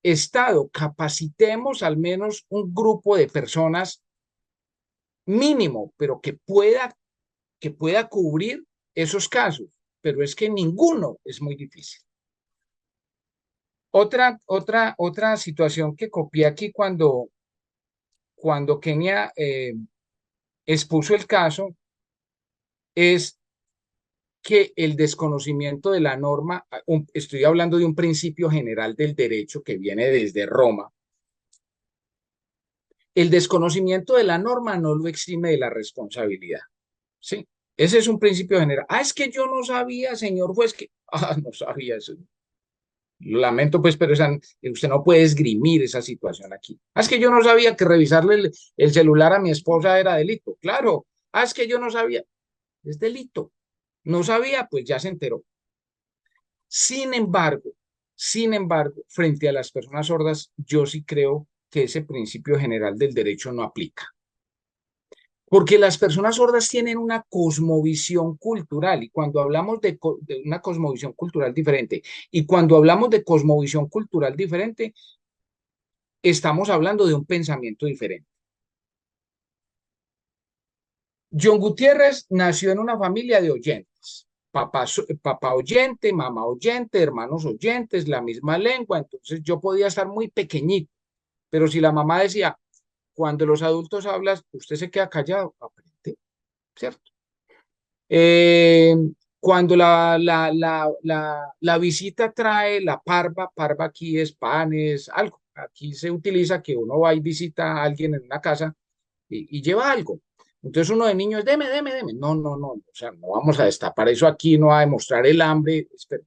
Estado, capacitemos al menos un grupo de personas mínimo, pero que pueda cubrir esos casos. Pero es que ninguno es muy difícil. Otra situación que copié aquí cuando Kenia expuso el caso es que el desconocimiento de la norma, estoy hablando de un principio general del derecho que viene desde Roma, el desconocimiento de la norma no lo exime de la responsabilidad, ¿sí? Ese es un principio general. Es que yo no sabía, señor juez, que... no sabía eso. Lo lamento, pues, pero usted no puede esgrimir esa situación aquí. Es que yo no sabía que revisarle el celular a mi esposa era delito. Claro. Es que yo no sabía. Es delito. No sabía, pues ya se enteró. Sin embargo, frente a las personas sordas, yo sí creo que ese principio general del derecho no aplica. Porque las personas sordas tienen una cosmovisión cultural y cuando hablamos de una cosmovisión cultural diferente y cuando hablamos de cosmovisión cultural diferente, estamos hablando de un pensamiento diferente. John Gutiérrez nació en una familia de oyentes. Papá oyente, mamá oyente, hermanos oyentes, la misma lengua. Entonces yo podía estar muy pequeñito, pero si la mamá decía, cuando los adultos hablan, usted se queda callado, aprende, ¿cierto? Eh, Cuando la visita trae la parva aquí es pan, es algo. Aquí se utiliza que uno va y visita a alguien en una casa y lleva algo. Entonces uno de niños, deme. No, no, no. O sea, no vamos a destapar eso aquí, no va a demostrar el hambre. Espera.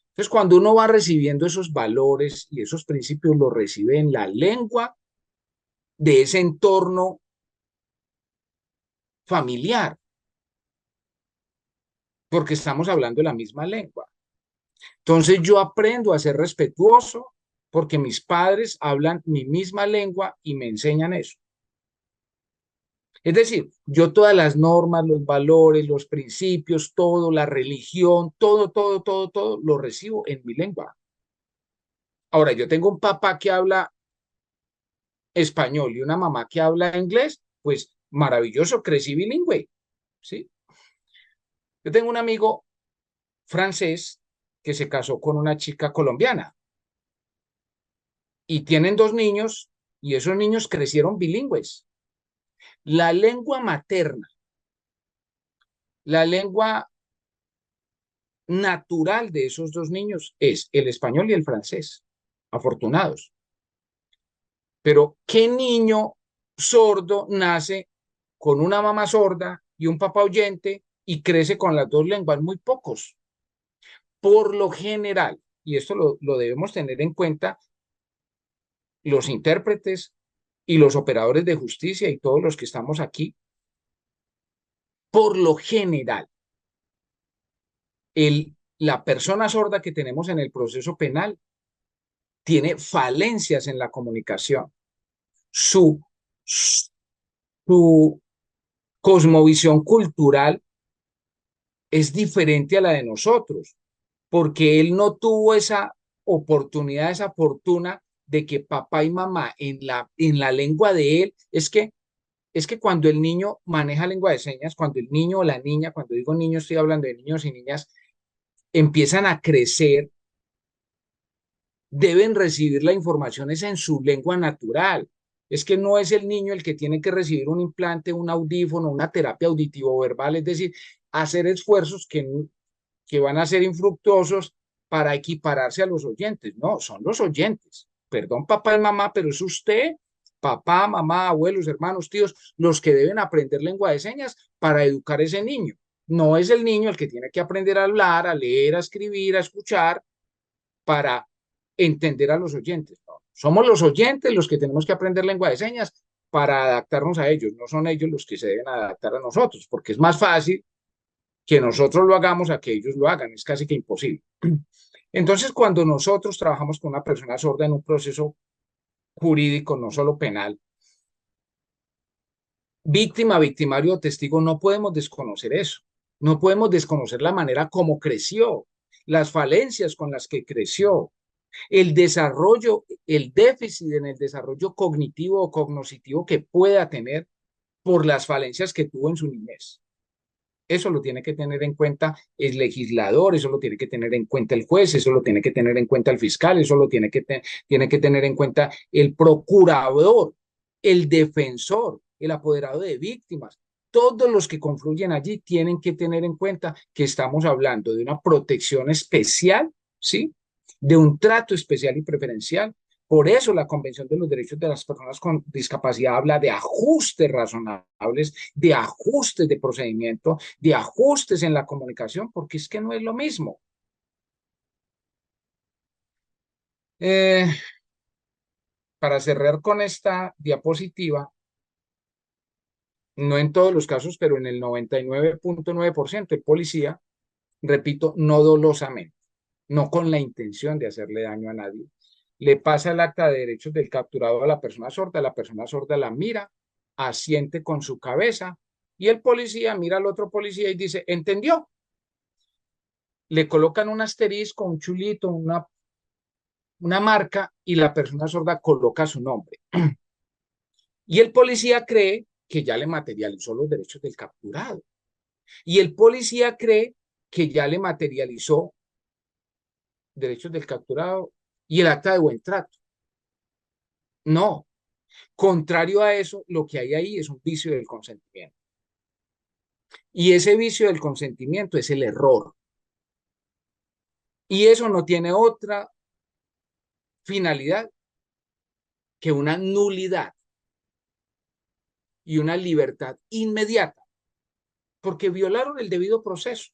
Entonces cuando uno va recibiendo esos valores y esos principios, los recibe en la lengua de ese entorno familiar, porque estamos hablando de la misma lengua. Entonces yo aprendo a ser respetuoso porque mis padres hablan mi misma lengua y me enseñan eso. Es decir, yo todas las normas, los valores, los principios, todo, la religión, todo, lo recibo en mi lengua. Ahora, yo tengo un papá que habla español y una mamá que habla inglés, pues maravilloso, crecí bilingüe, ¿sí? Yo tengo un amigo francés que se casó con una chica colombiana y tienen dos niños y esos niños crecieron bilingües. La lengua materna, la lengua natural de esos dos niños es el español y el francés. Afortunados. Pero ¿qué niño sordo nace con una mamá sorda y un papá oyente y crece con las dos lenguas? Muy pocos. Por lo general, y esto lo debemos tener en cuenta, los intérpretes y los operadores de justicia y todos los que estamos aquí, por lo general, la persona sorda que tenemos en el proceso penal tiene falencias en la comunicación. Su cosmovisión cultural es diferente a la de nosotros, porque él no tuvo esa oportunidad, esa fortuna de que papá y mamá en la lengua de él, es que cuando el niño maneja lengua de señas, cuando el niño o la niña, cuando digo niño estoy hablando de niños y niñas, empiezan a crecer, deben recibir la información esa en su lengua natural. Es que no es el niño el que tiene que recibir un implante, un audífono, una terapia auditivo verbal, es decir, hacer esfuerzos que van a ser infructuosos para equipararse a los oyentes. No, son los oyentes. Perdón, papá y mamá, pero es usted, papá, mamá, abuelos, hermanos, tíos, los que deben aprender lengua de señas para educar a ese niño. No es el niño el que tiene que aprender a hablar, a leer, a escribir, a escuchar para entender a los oyentes. No, somos los oyentes los que tenemos que aprender lengua de señas para adaptarnos a ellos. No son ellos los que se deben adaptar a nosotros, porque es más fácil que nosotros lo hagamos a que ellos lo hagan. Es casi que imposible. Entonces, cuando nosotros trabajamos con una persona sorda en un proceso jurídico, no solo penal, víctima, victimario o testigo, no podemos desconocer eso. No podemos desconocer la manera como creció, las falencias con las que creció, el desarrollo, el déficit en el desarrollo cognitivo o cognoscitivo que pueda tener por las falencias que tuvo en su niñez. Eso lo tiene que tener en cuenta el legislador, eso lo tiene que tener en cuenta el juez, eso lo tiene que tener en cuenta el fiscal, eso lo tiene que tener en cuenta el procurador, el defensor, el apoderado de víctimas. Todos los que confluyen allí tienen que tener en cuenta que estamos hablando de una protección especial, ¿sí? De un trato especial y preferencial. Por eso la Convención de los Derechos de las Personas con Discapacidad habla de ajustes razonables, de ajustes de procedimiento, de ajustes en la comunicación, porque es que no es lo mismo. Para cerrar con esta diapositiva, no en todos los casos, pero en el 99.9%, el policía, repito, no dolosamente, no con la intención de hacerle daño a nadie, le pasa el acta de derechos del capturado a la persona sorda la mira, asiente con su cabeza y el policía mira al otro policía y dice, ¿entendió? Le colocan un asterisco, un chulito, una marca y la persona sorda coloca su nombre. Y el policía cree que ya le materializó los derechos del capturado. Y el policía cree que ya le materializó derechos del capturado y el acta de buen trato. No, contrario a eso, lo que hay ahí es un vicio del consentimiento. Y ese vicio del consentimiento es el error. Y eso no tiene otra finalidad que una nulidad y una libertad inmediata, porque violaron el debido proceso,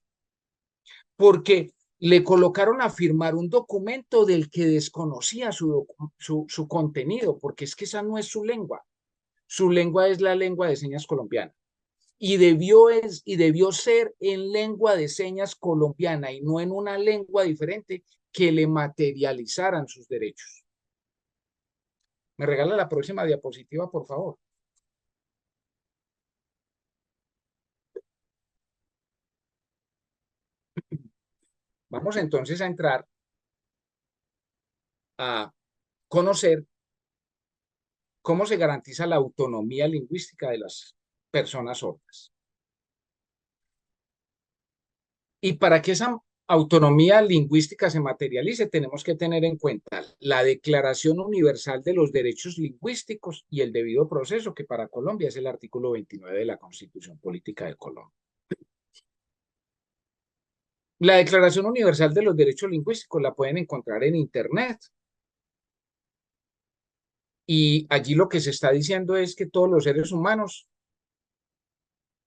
porque le colocaron a firmar un documento del que desconocía su contenido, porque es que esa no es su lengua. Su lengua es la lengua de señas colombiana. Y debió ser en lengua de señas colombiana y no en una lengua diferente que le materializaran sus derechos. ¿Me regala la próxima diapositiva, por favor? Vamos entonces a entrar a conocer cómo se garantiza la autonomía lingüística de las personas sordas. Y para que esa autonomía lingüística se materialice, tenemos que tener en cuenta la Declaración Universal de los Derechos Lingüísticos y el debido proceso, que para Colombia es el artículo 29 de la Constitución Política de Colombia. La Declaración Universal de los Derechos Lingüísticos la pueden encontrar en Internet. Y allí lo que se está diciendo es que todos los seres humanos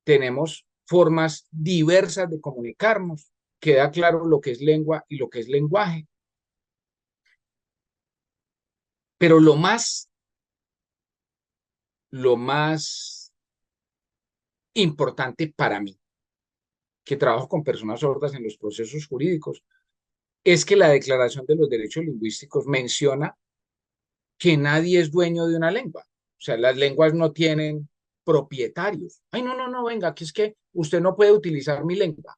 tenemos formas diversas de comunicarnos. Queda claro lo que es lengua y lo que es lenguaje. Pero lo más importante para mí, que trabajo con personas sordas en los procesos jurídicos, es que la Declaración de los Derechos Lingüísticos menciona que nadie es dueño de una lengua. O sea, las lenguas no tienen propietarios. Ay, no, venga, que es que usted no puede utilizar mi lengua.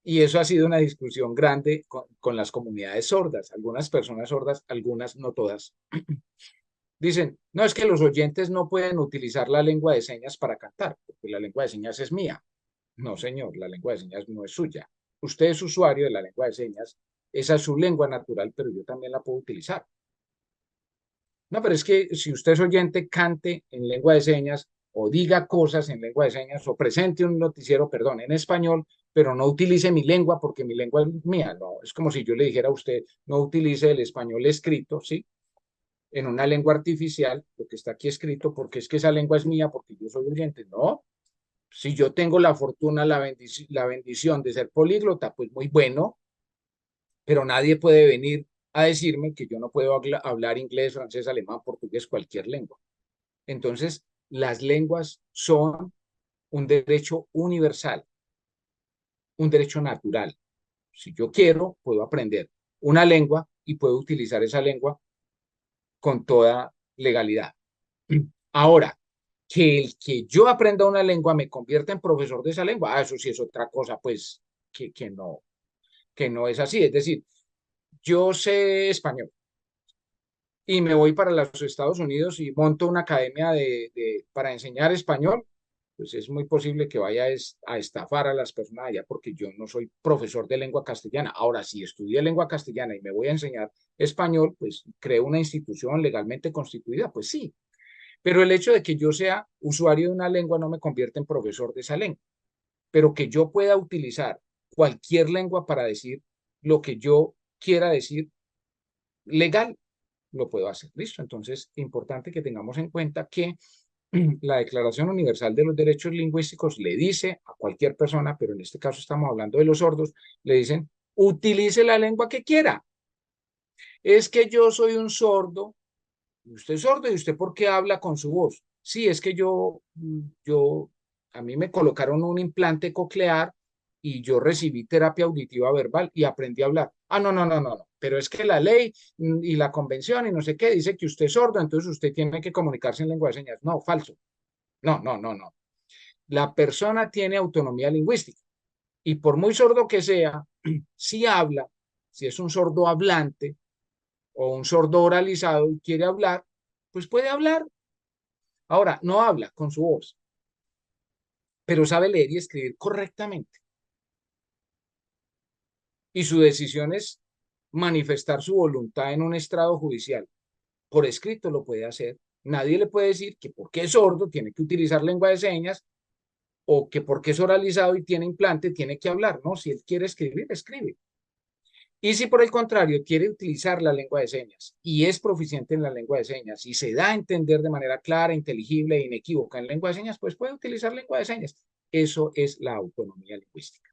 Y eso ha sido una discusión grande con las comunidades sordas. Algunas personas sordas, algunas no todas. Dicen, no, es que los oyentes no pueden utilizar la lengua de señas para cantar, porque la lengua de señas es mía. No, señor, la lengua de señas no es suya. Usted es usuario de la lengua de señas, esa es su lengua natural, pero yo también la puedo utilizar. No, pero es que si usted es oyente, cante en lengua de señas o diga cosas en lengua de señas o presente un noticiero, perdón, en español, pero no utilice mi lengua porque mi lengua es mía. No, es como si yo le dijera a usted, no utilice el español escrito, ¿sí? En una lengua artificial, lo que está aquí escrito, porque es que esa lengua es mía, porque yo soy oyente. No, si yo tengo la fortuna, la bendición de ser políglota, pues muy bueno, pero nadie puede venir a decirme que yo no puedo hablar inglés, francés, alemán, portugués, cualquier lengua. Entonces, las lenguas son un derecho universal, un derecho natural. Si yo quiero, puedo aprender una lengua y puedo utilizar esa lengua con toda legalidad. Ahora, que el que yo aprenda una lengua me convierta en profesor de esa lengua, eso sí es otra cosa, pues, que no es así. Es decir, yo sé español y me voy para los Estados Unidos y monto una academia para enseñar español, pues es muy posible que vaya a estafar a las personas allá porque yo no soy profesor de lengua castellana. Ahora, si estudié lengua castellana y me voy a enseñar español, pues creo una institución legalmente constituida, pues sí. Pero el hecho de que yo sea usuario de una lengua no me convierte en profesor de esa lengua. Pero que yo pueda utilizar cualquier lengua para decir lo que yo quiera decir legal, lo puedo hacer. ¿Listo? Entonces, importante que tengamos en cuenta que la Declaración Universal de los Derechos Lingüísticos le dice a cualquier persona, pero en este caso estamos hablando de los sordos, le dicen, utilice la lengua que quiera. Es que yo soy un sordo, usted es sordo y usted ¿por qué habla con su voz? Sí, es que a mí me colocaron un implante coclear y yo recibí terapia auditiva verbal y aprendí a hablar. Ah, no, no, no, no, no. Pero es que la ley y la convención y no sé qué dice que usted es sordo, entonces usted tiene que comunicarse en lengua de señas. No, falso. No, no, no, no. La persona tiene autonomía lingüística y por muy sordo que sea, si habla, si es un sordo hablante o un sordo oralizado y quiere hablar, pues puede hablar. Ahora, no habla con su voz, pero sabe leer y escribir correctamente. Y su decisión es manifestar su voluntad en un estrado judicial. Por escrito lo puede hacer. Nadie le puede decir que porque es sordo tiene que utilizar lengua de señas o que porque es oralizado y tiene implante tiene que hablar. No, si él quiere escribir, escribe. Y si por el contrario quiere utilizar la lengua de señas y es proficiente en la lengua de señas y se da a entender de manera clara, inteligible e inequívoca en lengua de señas, pues puede utilizar lengua de señas. Eso es la autonomía lingüística.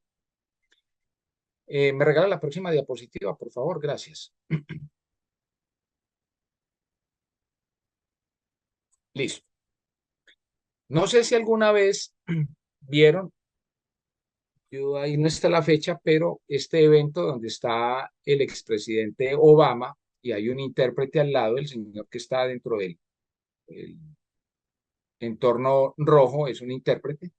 ¿Me regala la próxima diapositiva, por favor? Gracias. Listo. No sé si alguna vez vieron, ahí no está la fecha, pero este evento donde está el expresidente Obama y hay un intérprete al lado, el señor que está dentro del entorno rojo, es un intérprete.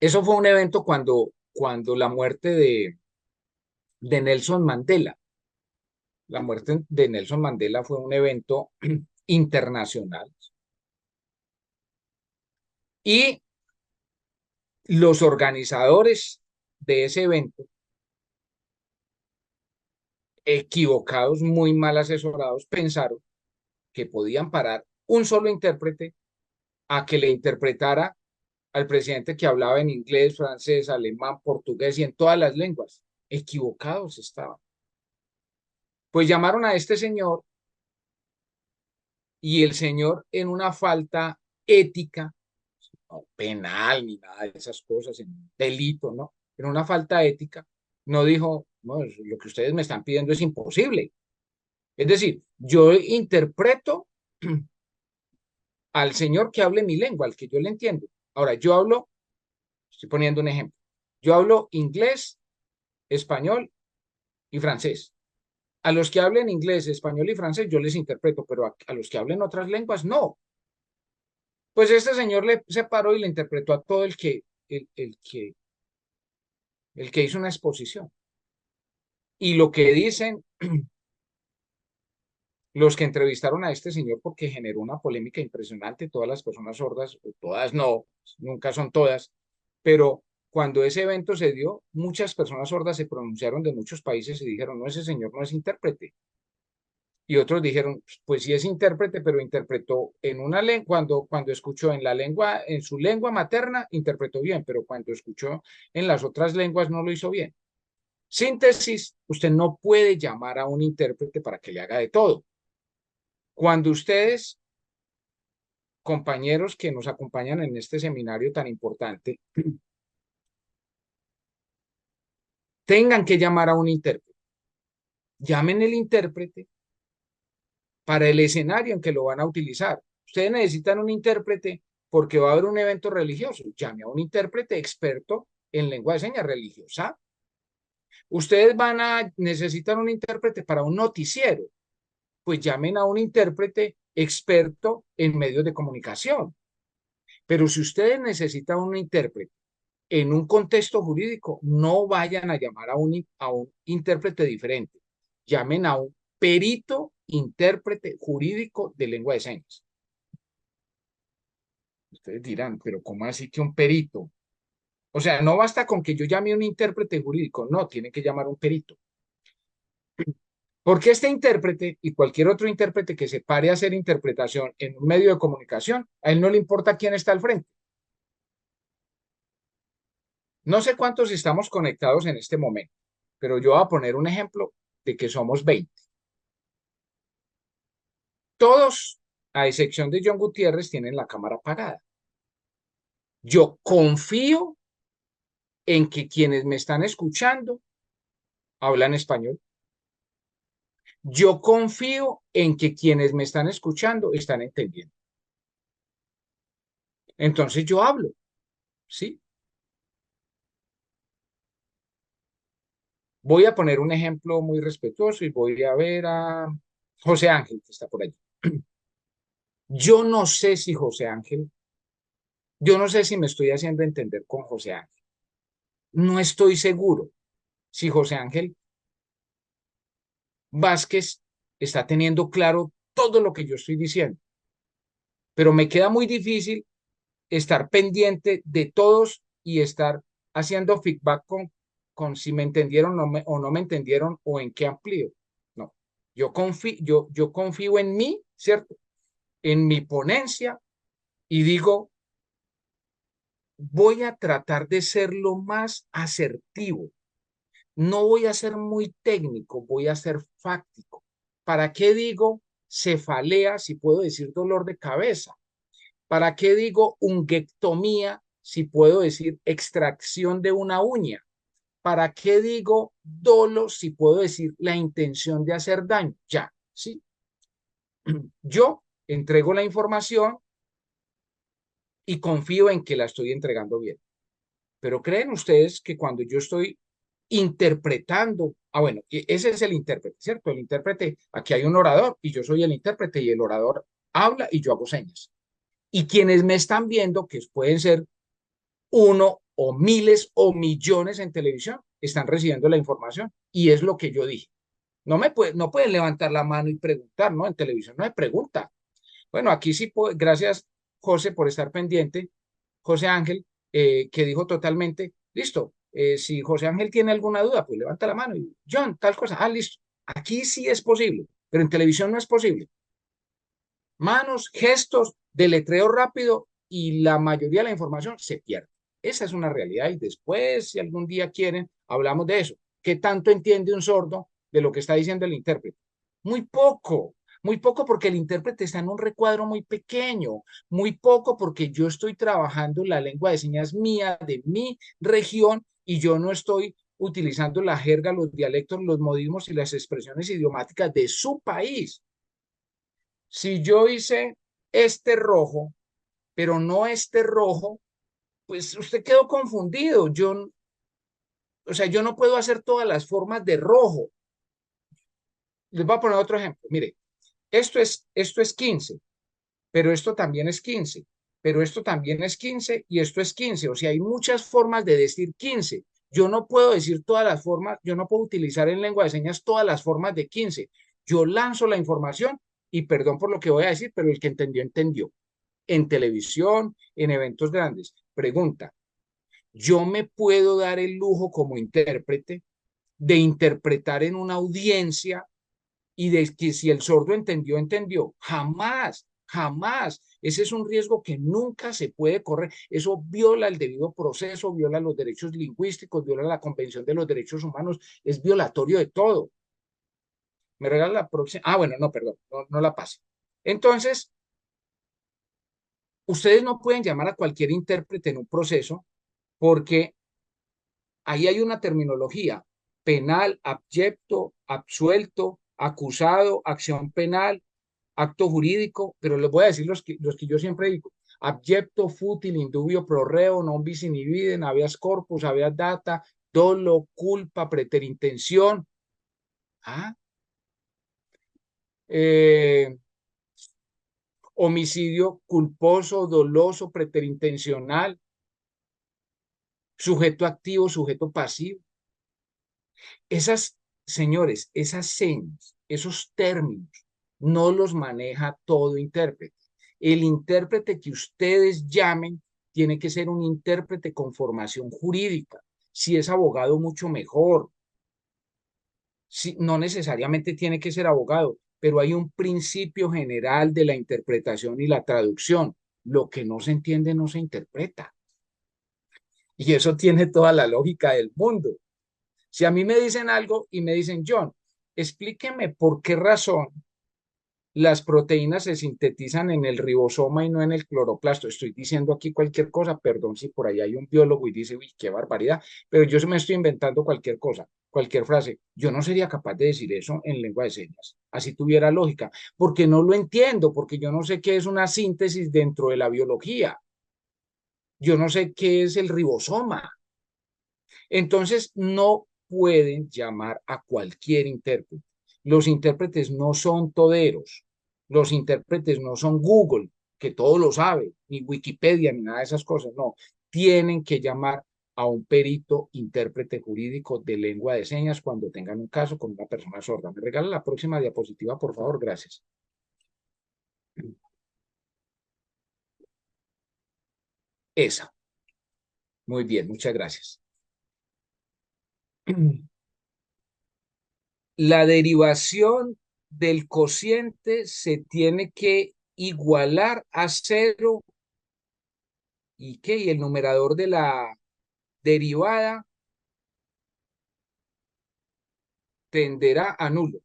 Eso fue un evento cuando la muerte de Nelson Mandela. La muerte de Nelson Mandela fue un evento internacional. Y los organizadores de ese evento, equivocados, muy mal asesorados, pensaron que podían parar un solo intérprete a que le interpretara al presidente que hablaba en inglés, francés, alemán, portugués y en todas las lenguas. Equivocados estaban. Pues llamaron a este señor y el señor en una falta ética, no penal ni nada de esas cosas, en delito, ¿no? En una falta ética, no dijo, no, lo que ustedes me están pidiendo es imposible. Es decir, yo interpreto al señor que hable mi lengua, al que yo le entiendo. Ahora, yo hablo, estoy poniendo un ejemplo, yo hablo inglés, español y francés. A los que hablen inglés, español y francés, yo les interpreto, pero a los que hablen otras lenguas, no. Pues este señor se paró y le interpretó a todo el que hizo una exposición. Y lo que dicen los que entrevistaron a este señor, porque generó una polémica impresionante, todas las personas sordas, o todas no, nunca son todas, pero cuando ese evento se dio, muchas personas sordas se pronunciaron de muchos países y dijeron, no, ese señor no es intérprete. Y otros dijeron, pues sí es intérprete, pero interpretó en una lengua, cuando escuchó en la lengua, en su lengua materna, interpretó bien, pero cuando escuchó en las otras lenguas no lo hizo bien. Síntesis, usted no puede llamar a un intérprete para que le haga de todo. Cuando ustedes, compañeros que nos acompañan en este seminario tan importante, tengan que llamar a un intérprete, llamen el intérprete para el escenario en que lo van a utilizar. Ustedes necesitan un intérprete porque va a haber un evento religioso. Llame a un intérprete experto en lengua de señas religiosa. Ustedes van a necesitar un intérprete para un noticiero. Pues llamen a un intérprete experto en medios de comunicación. Pero si ustedes necesitan un intérprete en un contexto jurídico, no vayan a llamar a un intérprete diferente. Llamen a un perito intérprete jurídico de lengua de señas. Ustedes dirán, pero ¿cómo así que un perito? O sea, no basta con que yo llame a un intérprete jurídico, no, tiene que llamar a un perito. Porque este intérprete y cualquier otro intérprete que se pare a hacer interpretación en un medio de comunicación, a él no le importa quién está al frente. No sé cuántos estamos conectados en este momento, pero yo voy a poner un ejemplo de que somos 20. Todos, a excepción de John Gutiérrez, tienen la cámara apagada. Yo confío en que quienes me están escuchando hablan español. Yo confío en que quienes me están escuchando están entendiendo. Entonces yo hablo, ¿sí? Voy a poner un ejemplo muy respetuoso y voy a ver a José Ángel, que está por allí. Yo no sé si José Ángel, yo no sé si me estoy haciendo entender con José Ángel. No estoy seguro si José Ángel Vázquez está teniendo claro todo lo que yo estoy diciendo, pero me queda muy difícil estar pendiente de todos y estar haciendo feedback con si me entendieron o no me entendieron o en qué amplío. No, yo confío en mí, ¿cierto? En mi ponencia y digo, voy a tratar de ser lo más asertivo. No voy a ser muy técnico, voy a ser fáctico. ¿Para qué digo cefalea si puedo decir dolor de cabeza? ¿Para qué digo ungectomía si puedo decir extracción de una uña? ¿Para qué digo dolo si puedo decir la intención de hacer daño? Ya, ¿sí? Yo entrego la información y confío en que la estoy entregando bien. Pero ¿creen ustedes que cuando yo estoy interpretando, bueno, ese es el intérprete, ¿cierto? El intérprete, aquí hay un orador y yo soy el intérprete y el orador habla y yo hago señas. Y quienes me están viendo, que pueden ser uno o miles o millones en televisión, están recibiendo la información y es lo que yo dije. No pueden levantar la mano y preguntar, ¿no? En televisión no hay pregunta. Bueno, aquí sí, gracias José por estar pendiente, José Ángel, que dijo totalmente, listo, si José Ángel tiene alguna duda, pues levanta la mano y John, tal cosa, listo. Aquí sí es posible, pero en televisión no es posible. Manos, gestos, deletreo rápido y la mayoría de la información se pierde. Esa es una realidad y después, si algún día quieren, hablamos de eso. ¿Qué tanto entiende un sordo de lo que está diciendo el intérprete? Muy poco porque el intérprete está en un recuadro muy pequeño, muy poco porque yo estoy trabajando la lengua de señas mía, de mi región, y yo no estoy utilizando la jerga, los dialectos, los modismos y las expresiones idiomáticas de su país. Si yo hice este rojo, pero no este rojo, pues usted quedó confundido. O sea, yo no puedo hacer todas las formas de rojo. Les voy a poner otro ejemplo. Mire, esto es 15, pero esto también es 15, pero esto también es 15 y esto es 15. O sea, hay muchas formas de decir 15. Yo no puedo decir todas las formas, yo no puedo utilizar en lengua de señas todas las formas de 15. Yo lanzo la información y perdón por lo que voy a decir, pero el que entendió, entendió. En televisión, en eventos grandes. Pregunta, ¿yo me puedo dar el lujo como intérprete de interpretar en una audiencia, y de que si el sordo entendió, entendió. Jamás, jamás. Ese es un riesgo que nunca se puede correr. Eso viola el debido proceso, viola los derechos lingüísticos, viola la Convención de los Derechos Humanos, es violatorio de todo. Me regala la próxima. Ah, bueno, no, perdón, no la pase. Entonces, ustedes no pueden llamar a cualquier intérprete en un proceso porque ahí hay una terminología: penal, abyecto, absuelto, acusado, acción penal, acto jurídico, pero les voy a decir los que yo siempre digo: abyecto, fútil, indubio, pro reo, non bis in idem, habeas corpus, habeas data, dolo, culpa, preterintención. ¿Ah? Eh, homicidio culposo, doloso, preterintencional, sujeto activo, sujeto pasivo. Esas, señores, esas señas, esos términos, no los maneja todo intérprete. El intérprete que ustedes llamen tiene que ser un intérprete con formación jurídica. Si es abogado, mucho mejor. Si, no necesariamente tiene que ser abogado, pero hay un principio general de la interpretación y la traducción. Lo que no se entiende no se interpreta. Y eso tiene toda la lógica del mundo. Si a mí me dicen algo y me dicen: John, explíqueme por qué razón las proteínas se sintetizan en el ribosoma y no en el cloroplasto. Estoy diciendo aquí cualquier cosa, perdón si por ahí hay un biólogo y dice: uy, qué barbaridad, pero yo me estoy inventando cualquier cosa, cualquier frase. Yo no sería capaz de decir eso en lengua de señas, así tuviera lógica, porque no lo entiendo, porque yo no sé qué es una síntesis dentro de la biología. Yo no sé qué es el ribosoma. Entonces, no pueden llamar a cualquier intérprete. Los intérpretes no son toderos. Los intérpretes no son Google, que todo lo sabe, ni Wikipedia, ni nada de esas cosas. No, tienen que llamar a un perito intérprete jurídico de lengua de señas cuando tengan un caso con una persona sorda. ¿Me regala la próxima diapositiva, por favor? Gracias. Esa. Muy bien, muchas gracias. La derivación del cociente se tiene que igualar a 0 y ¿qué? Y el numerador de la derivada tenderá a nulo.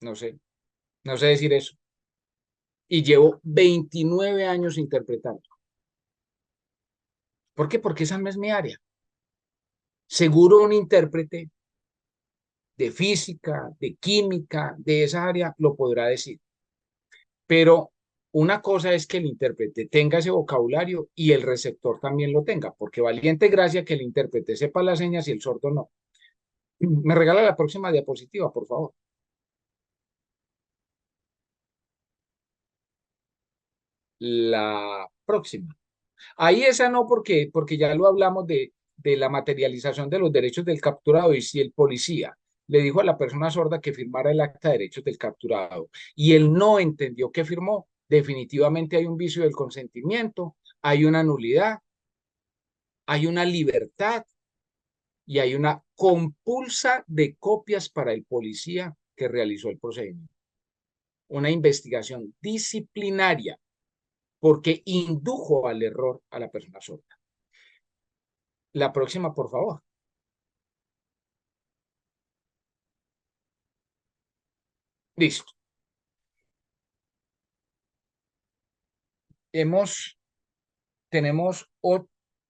No sé, no sé decir eso. Y llevo 29 años interpretando. ¿Por qué? Porque esa no es mi área. Seguro un intérprete de física, de química, de esa área lo podrá decir. Pero una cosa es que el intérprete tenga ese vocabulario y el receptor también lo tenga, porque valiente gracia que el intérprete sepa las señas y el sordo no. Me regala la próxima diapositiva, por favor. La próxima. Ahí esa no, porque ya lo hablamos de la materialización de los derechos del capturado, y si el policía le dijo a la persona sorda que firmara el acta de derechos del capturado y él no entendió que firmó, definitivamente hay un vicio del consentimiento, hay una nulidad, hay una libertad y hay una compulsa de copias para el policía que realizó el procedimiento. Una investigación disciplinaria porque indujo al error a la persona sorda. La próxima, por favor. Listo. Tenemos,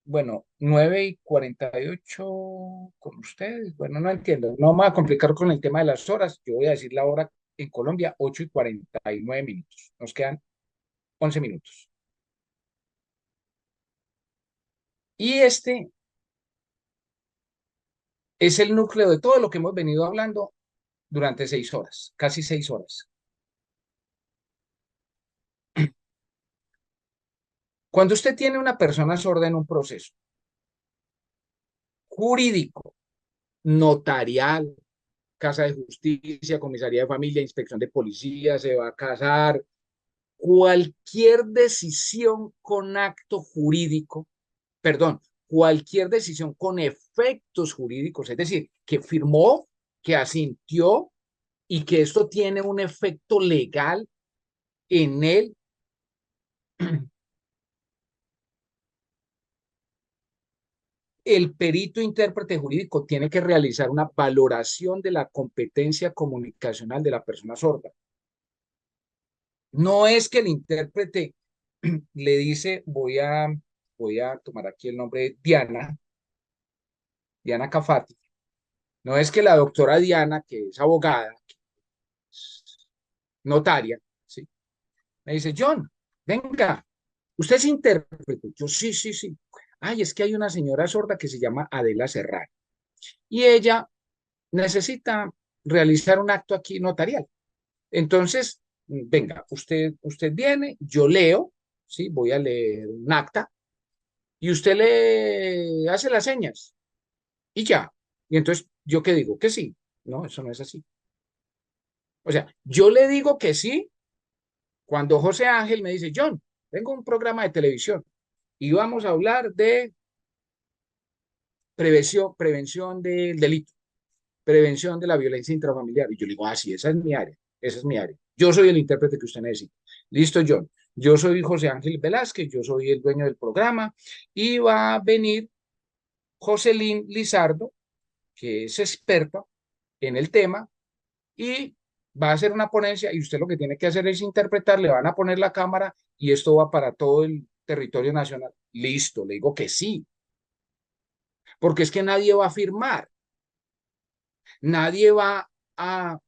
bueno, 9:48 con ustedes. Bueno, no entiendo. No me voy a complicar con el tema de las horas. Yo voy a decir la hora en Colombia: 8:49. Nos quedan 11 minutos. Y este es el núcleo de todo lo que hemos venido hablando durante 6 horas, casi 6 horas. Cuando usted tiene una persona sorda en un proceso jurídico, notarial, casa de justicia, comisaría de familia, inspección de policía, se va a casar, cualquier decisión con acto jurídico, perdón, cualquier decisión con efectos jurídicos, es decir, que firmó que asintió y que esto tiene un efecto legal en él. El perito intérprete jurídico tiene que realizar una valoración de la competencia comunicacional de la persona sorda. No es que el intérprete le dice, voy a tomar aquí el nombre de Diana Cafati. No es que la doctora Diana, que es abogada, que es notaria, ¿sí? Me dice, John, venga, usted es intérprete. Yo, sí, sí, sí. Ay, es que hay una señora sorda que se llama Adela Serrano y ella necesita realizar un acto aquí notarial. Entonces, venga, usted viene, yo leo, ¿sí? Voy a leer un acta y usted le hace las señas y ya. Y entonces, ¿yo qué digo? Que sí. No, eso no es así. O sea, yo le digo que sí cuando José Ángel me dice, John, tengo un programa de televisión y vamos a hablar de prevención del delito, prevención de la violencia intrafamiliar. Y yo le digo, ah, sí, esa es mi área, esa es mi área. Yo soy el intérprete que usted necesita. Listo, John. Yo soy José Ángel Velázquez, yo soy el dueño del programa y va a venir Jocelyn Lizardo, que es experta en el tema y va a hacer una ponencia y usted lo que tiene que hacer es interpretar, le van a poner la cámara y esto va para todo el territorio nacional. Listo, le digo que sí, porque es que nadie va a firmar, nadie va a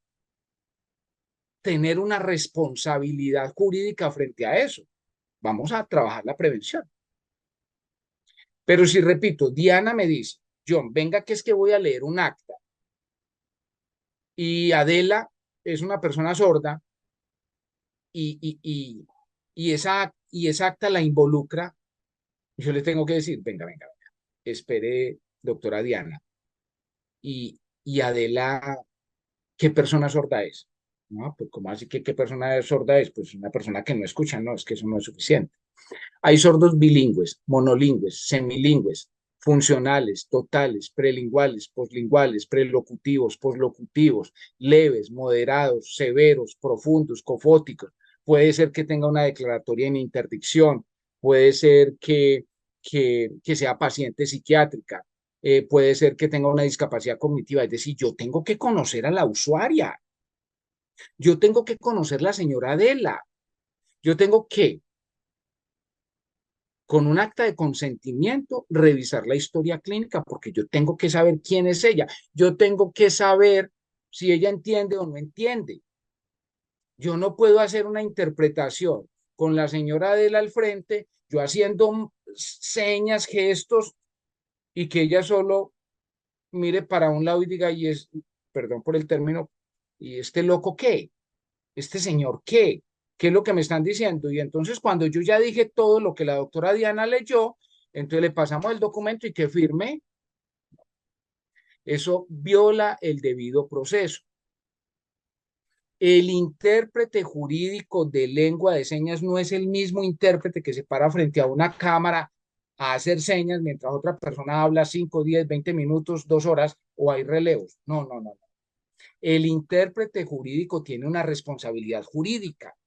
tener una responsabilidad jurídica frente a eso. Vamos a trabajar la prevención. Pero si repito, Diana me dice, John, venga que es que voy a leer un acta y Adela es una persona sorda y esa acta la involucra, yo le tengo que decir, venga, espere, doctora Diana, y Adela, ¿qué persona sorda es? No, pues ¿cómo así que qué persona sorda es? Pues una persona que no escucha, no, es que eso no es suficiente. Hay sordos bilingües, monolingües, semilingües, funcionales, totales, prelinguales, poslinguales, prelocutivos, poslocutivos, leves, moderados, severos, profundos, cofóticos. Puede ser que tenga una declaratoria en interdicción, puede ser que sea paciente psiquiátrica, puede ser que tenga una discapacidad cognitiva. Es decir, yo tengo que conocer a la usuaria, yo tengo que conocer a la señora Adela, yo tengo que con un acta de consentimiento, revisar la historia clínica, porque yo tengo que saber quién es ella. Yo tengo que saber si ella entiende o no entiende. Yo no puedo hacer una interpretación con la señora Adela al frente, yo haciendo señas, gestos, y que ella solo mire para un lado y diga, y es, perdón por el término, ¿y este loco qué? ¿Este señor qué? ¿Qué es lo que me están diciendo? Y entonces cuando yo ya dije todo lo que la doctora Diana leyó, entonces le pasamos el documento y que firme. Eso viola el debido proceso. El intérprete jurídico de lengua de señas no es el mismo intérprete que se para frente a una cámara a hacer señas mientras otra persona habla 5, 10, 20 minutos, 2 horas o hay relevos. No. El intérprete jurídico tiene una responsabilidad jurídica.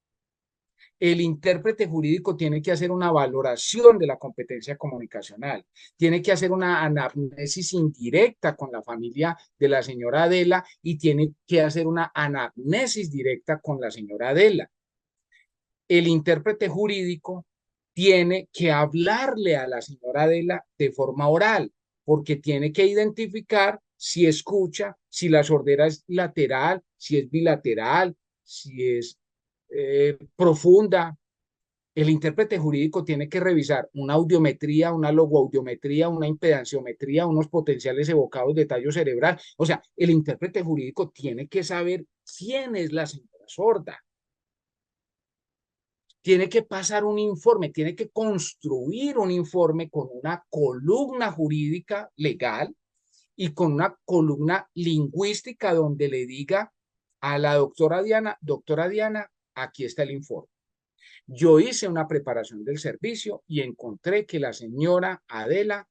El intérprete jurídico tiene que hacer una valoración de la competencia comunicacional, tiene que hacer una anamnesis indirecta con la familia de la señora Adela y tiene que hacer una anamnesis directa con la señora Adela. El intérprete jurídico tiene que hablarle a la señora Adela de forma oral, porque tiene que identificar si escucha, si la sordera es lateral, si es bilateral, si es profunda. El intérprete jurídico tiene que revisar una audiometría, una logoaudiometría, una impedanciometría, unos potenciales evocados de tallo cerebral. O sea, el intérprete jurídico tiene que saber quién es la señora sorda. Tiene que pasar un informe, tiene que construir un informe con una columna jurídica legal y con una columna lingüística donde le diga a la doctora Diana, aquí está el informe. Yo hice una preparación del servicio y encontré que la señora Adela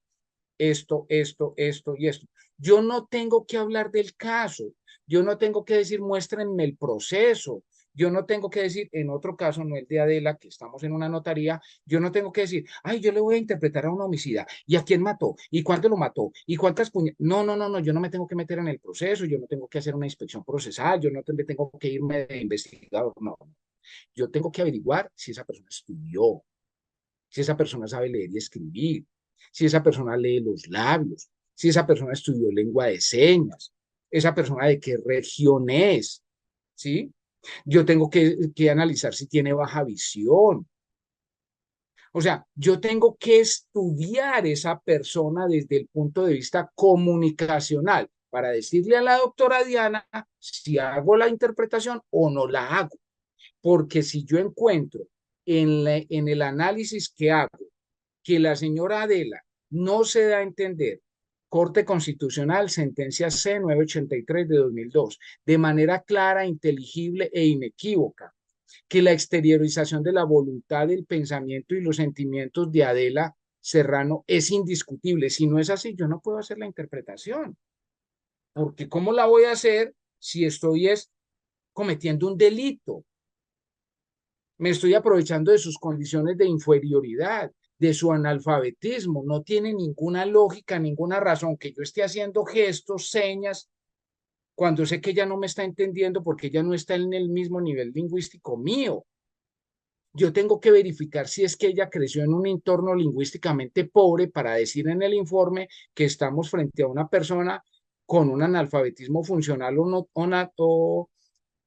esto y esto. Yo no tengo que hablar del caso, yo no tengo que decir muéstrenme el proceso, yo no tengo que decir, en otro caso, no el de Adela, que estamos en una notaría, yo no tengo que decir, ay, yo le voy a interpretar a un homicida, ¿y a quién mató? ¿Y cuánto lo mató? ¿Y cuántas puñaladas? No, yo no me tengo que meter en el proceso, yo no tengo que hacer una inspección procesal, yo no tengo que irme de investigador, no. Yo tengo que averiguar si esa persona estudió, si esa persona sabe leer y escribir, si esa persona lee los labios, si esa persona estudió lengua de señas, esa persona de qué región es, ¿sí? Yo tengo que analizar si tiene baja visión. O sea, yo tengo que estudiar esa persona desde el punto de vista comunicacional para decirle a la doctora Diana si hago la interpretación o no la hago. Porque si yo encuentro en el análisis que hago que la señora Adela no se da a entender, Corte Constitucional, sentencia C-983 de 2002, de manera clara, inteligible e inequívoca, que la exteriorización de la voluntad, del pensamiento y los sentimientos de Adela Serrano es indiscutible. Si no es así, yo no puedo hacer la interpretación. Porque ¿cómo la voy a hacer si estoy cometiendo un delito? Me estoy aprovechando de sus condiciones de inferioridad, de su analfabetismo. No tiene ninguna lógica, ninguna razón que yo esté haciendo gestos, señas, cuando sé que ella no me está entendiendo porque ella no está en el mismo nivel lingüístico mío. Yo tengo que verificar si es que ella creció en un entorno lingüísticamente pobre para decir en el informe que estamos frente a una persona con un analfabetismo funcional o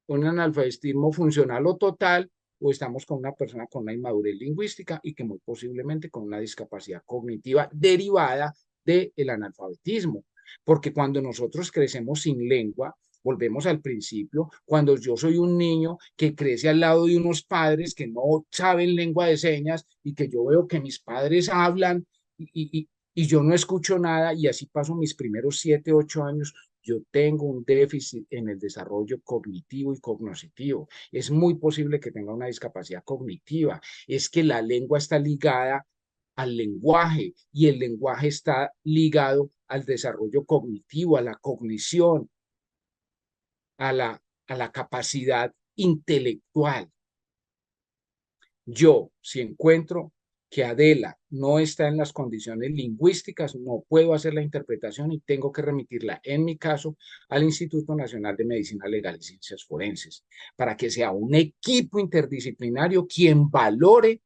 un analfabetismo funcional o total, o estamos con una persona con una inmadurez lingüística y que muy posiblemente con una discapacidad cognitiva derivada del analfabetismo. Porque cuando nosotros crecemos sin lengua, volvemos al principio, cuando yo soy un niño que crece al lado de unos padres que no saben lengua de señas y que yo veo que mis padres hablan y yo no escucho nada y así paso mis primeros 7, 8 años, yo tengo un déficit en el desarrollo cognitivo y cognoscitivo. Es muy posible que tenga una discapacidad cognitiva. Es que la lengua está ligada al lenguaje y el lenguaje está ligado al desarrollo cognitivo, a la cognición, a la capacidad intelectual. Yo, si encuentro que Adela no está en las condiciones lingüísticas, no puedo hacer la interpretación y tengo que remitirla, en mi caso, al Instituto Nacional de Medicina Legal y Ciencias Forenses, para que sea un equipo interdisciplinario quien valore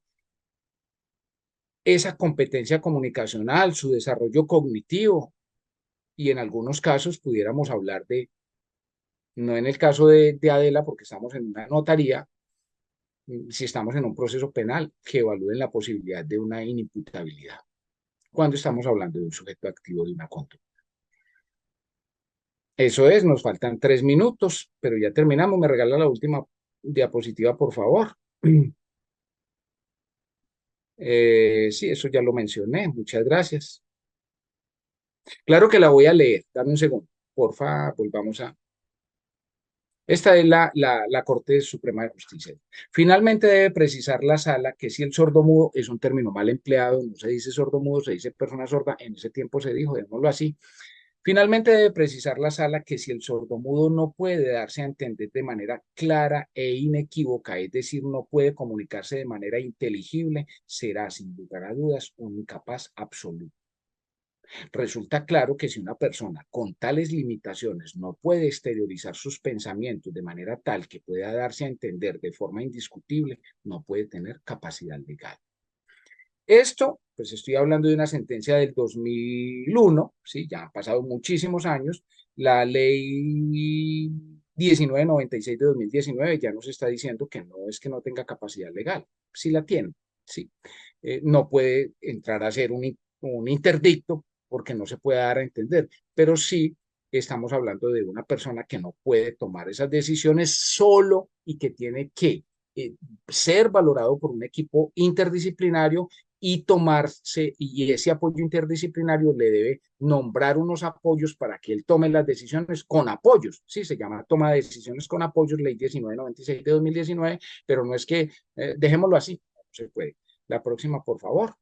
esa competencia comunicacional, su desarrollo cognitivo, y en algunos casos pudiéramos hablar de, no en el caso de Adela, porque estamos en una notaría, si estamos en un proceso penal, que evalúen la posibilidad de una inimputabilidad, cuando estamos hablando de un sujeto activo de una conducta. Eso es, nos faltan 3 minutos, pero ya terminamos. Me regala la última diapositiva, por favor. Sí, eso ya lo mencioné. Muchas gracias. Claro que la voy a leer. Dame un segundo. Porfa, volvamos a... Esta es la Corte Suprema de Justicia. Finalmente debe precisar la sala que si el sordomudo es un término mal empleado, no se dice sordomudo, se dice persona sorda, en ese tiempo se dijo, démoslo así. Finalmente debe precisar la sala que si el sordomudo no puede darse a entender de manera clara e inequívoca, es decir, no puede comunicarse de manera inteligible, será sin lugar a dudas un incapaz absoluto. Resulta claro que si una persona con tales limitaciones no puede exteriorizar sus pensamientos de manera tal que pueda darse a entender de forma indiscutible, no puede tener capacidad legal. Esto, pues estoy hablando de una sentencia del 2001, ¿sí? Ya han pasado muchísimos años. La ley 1996 de 2019 ya nos está diciendo que no es que no tenga capacidad legal, sí la tiene, sí. No puede entrar a ser un interdicto porque no se puede dar a entender, pero sí estamos hablando de una persona que no puede tomar esas decisiones solo y que tiene que ser valorado por un equipo interdisciplinario y tomarse, y ese apoyo interdisciplinario le debe nombrar unos apoyos para que él tome las decisiones con apoyos, sí, se llama toma de decisiones con apoyos, ley 1996 de 2019, pero no es que, dejémoslo así, no se puede. La próxima, por favor.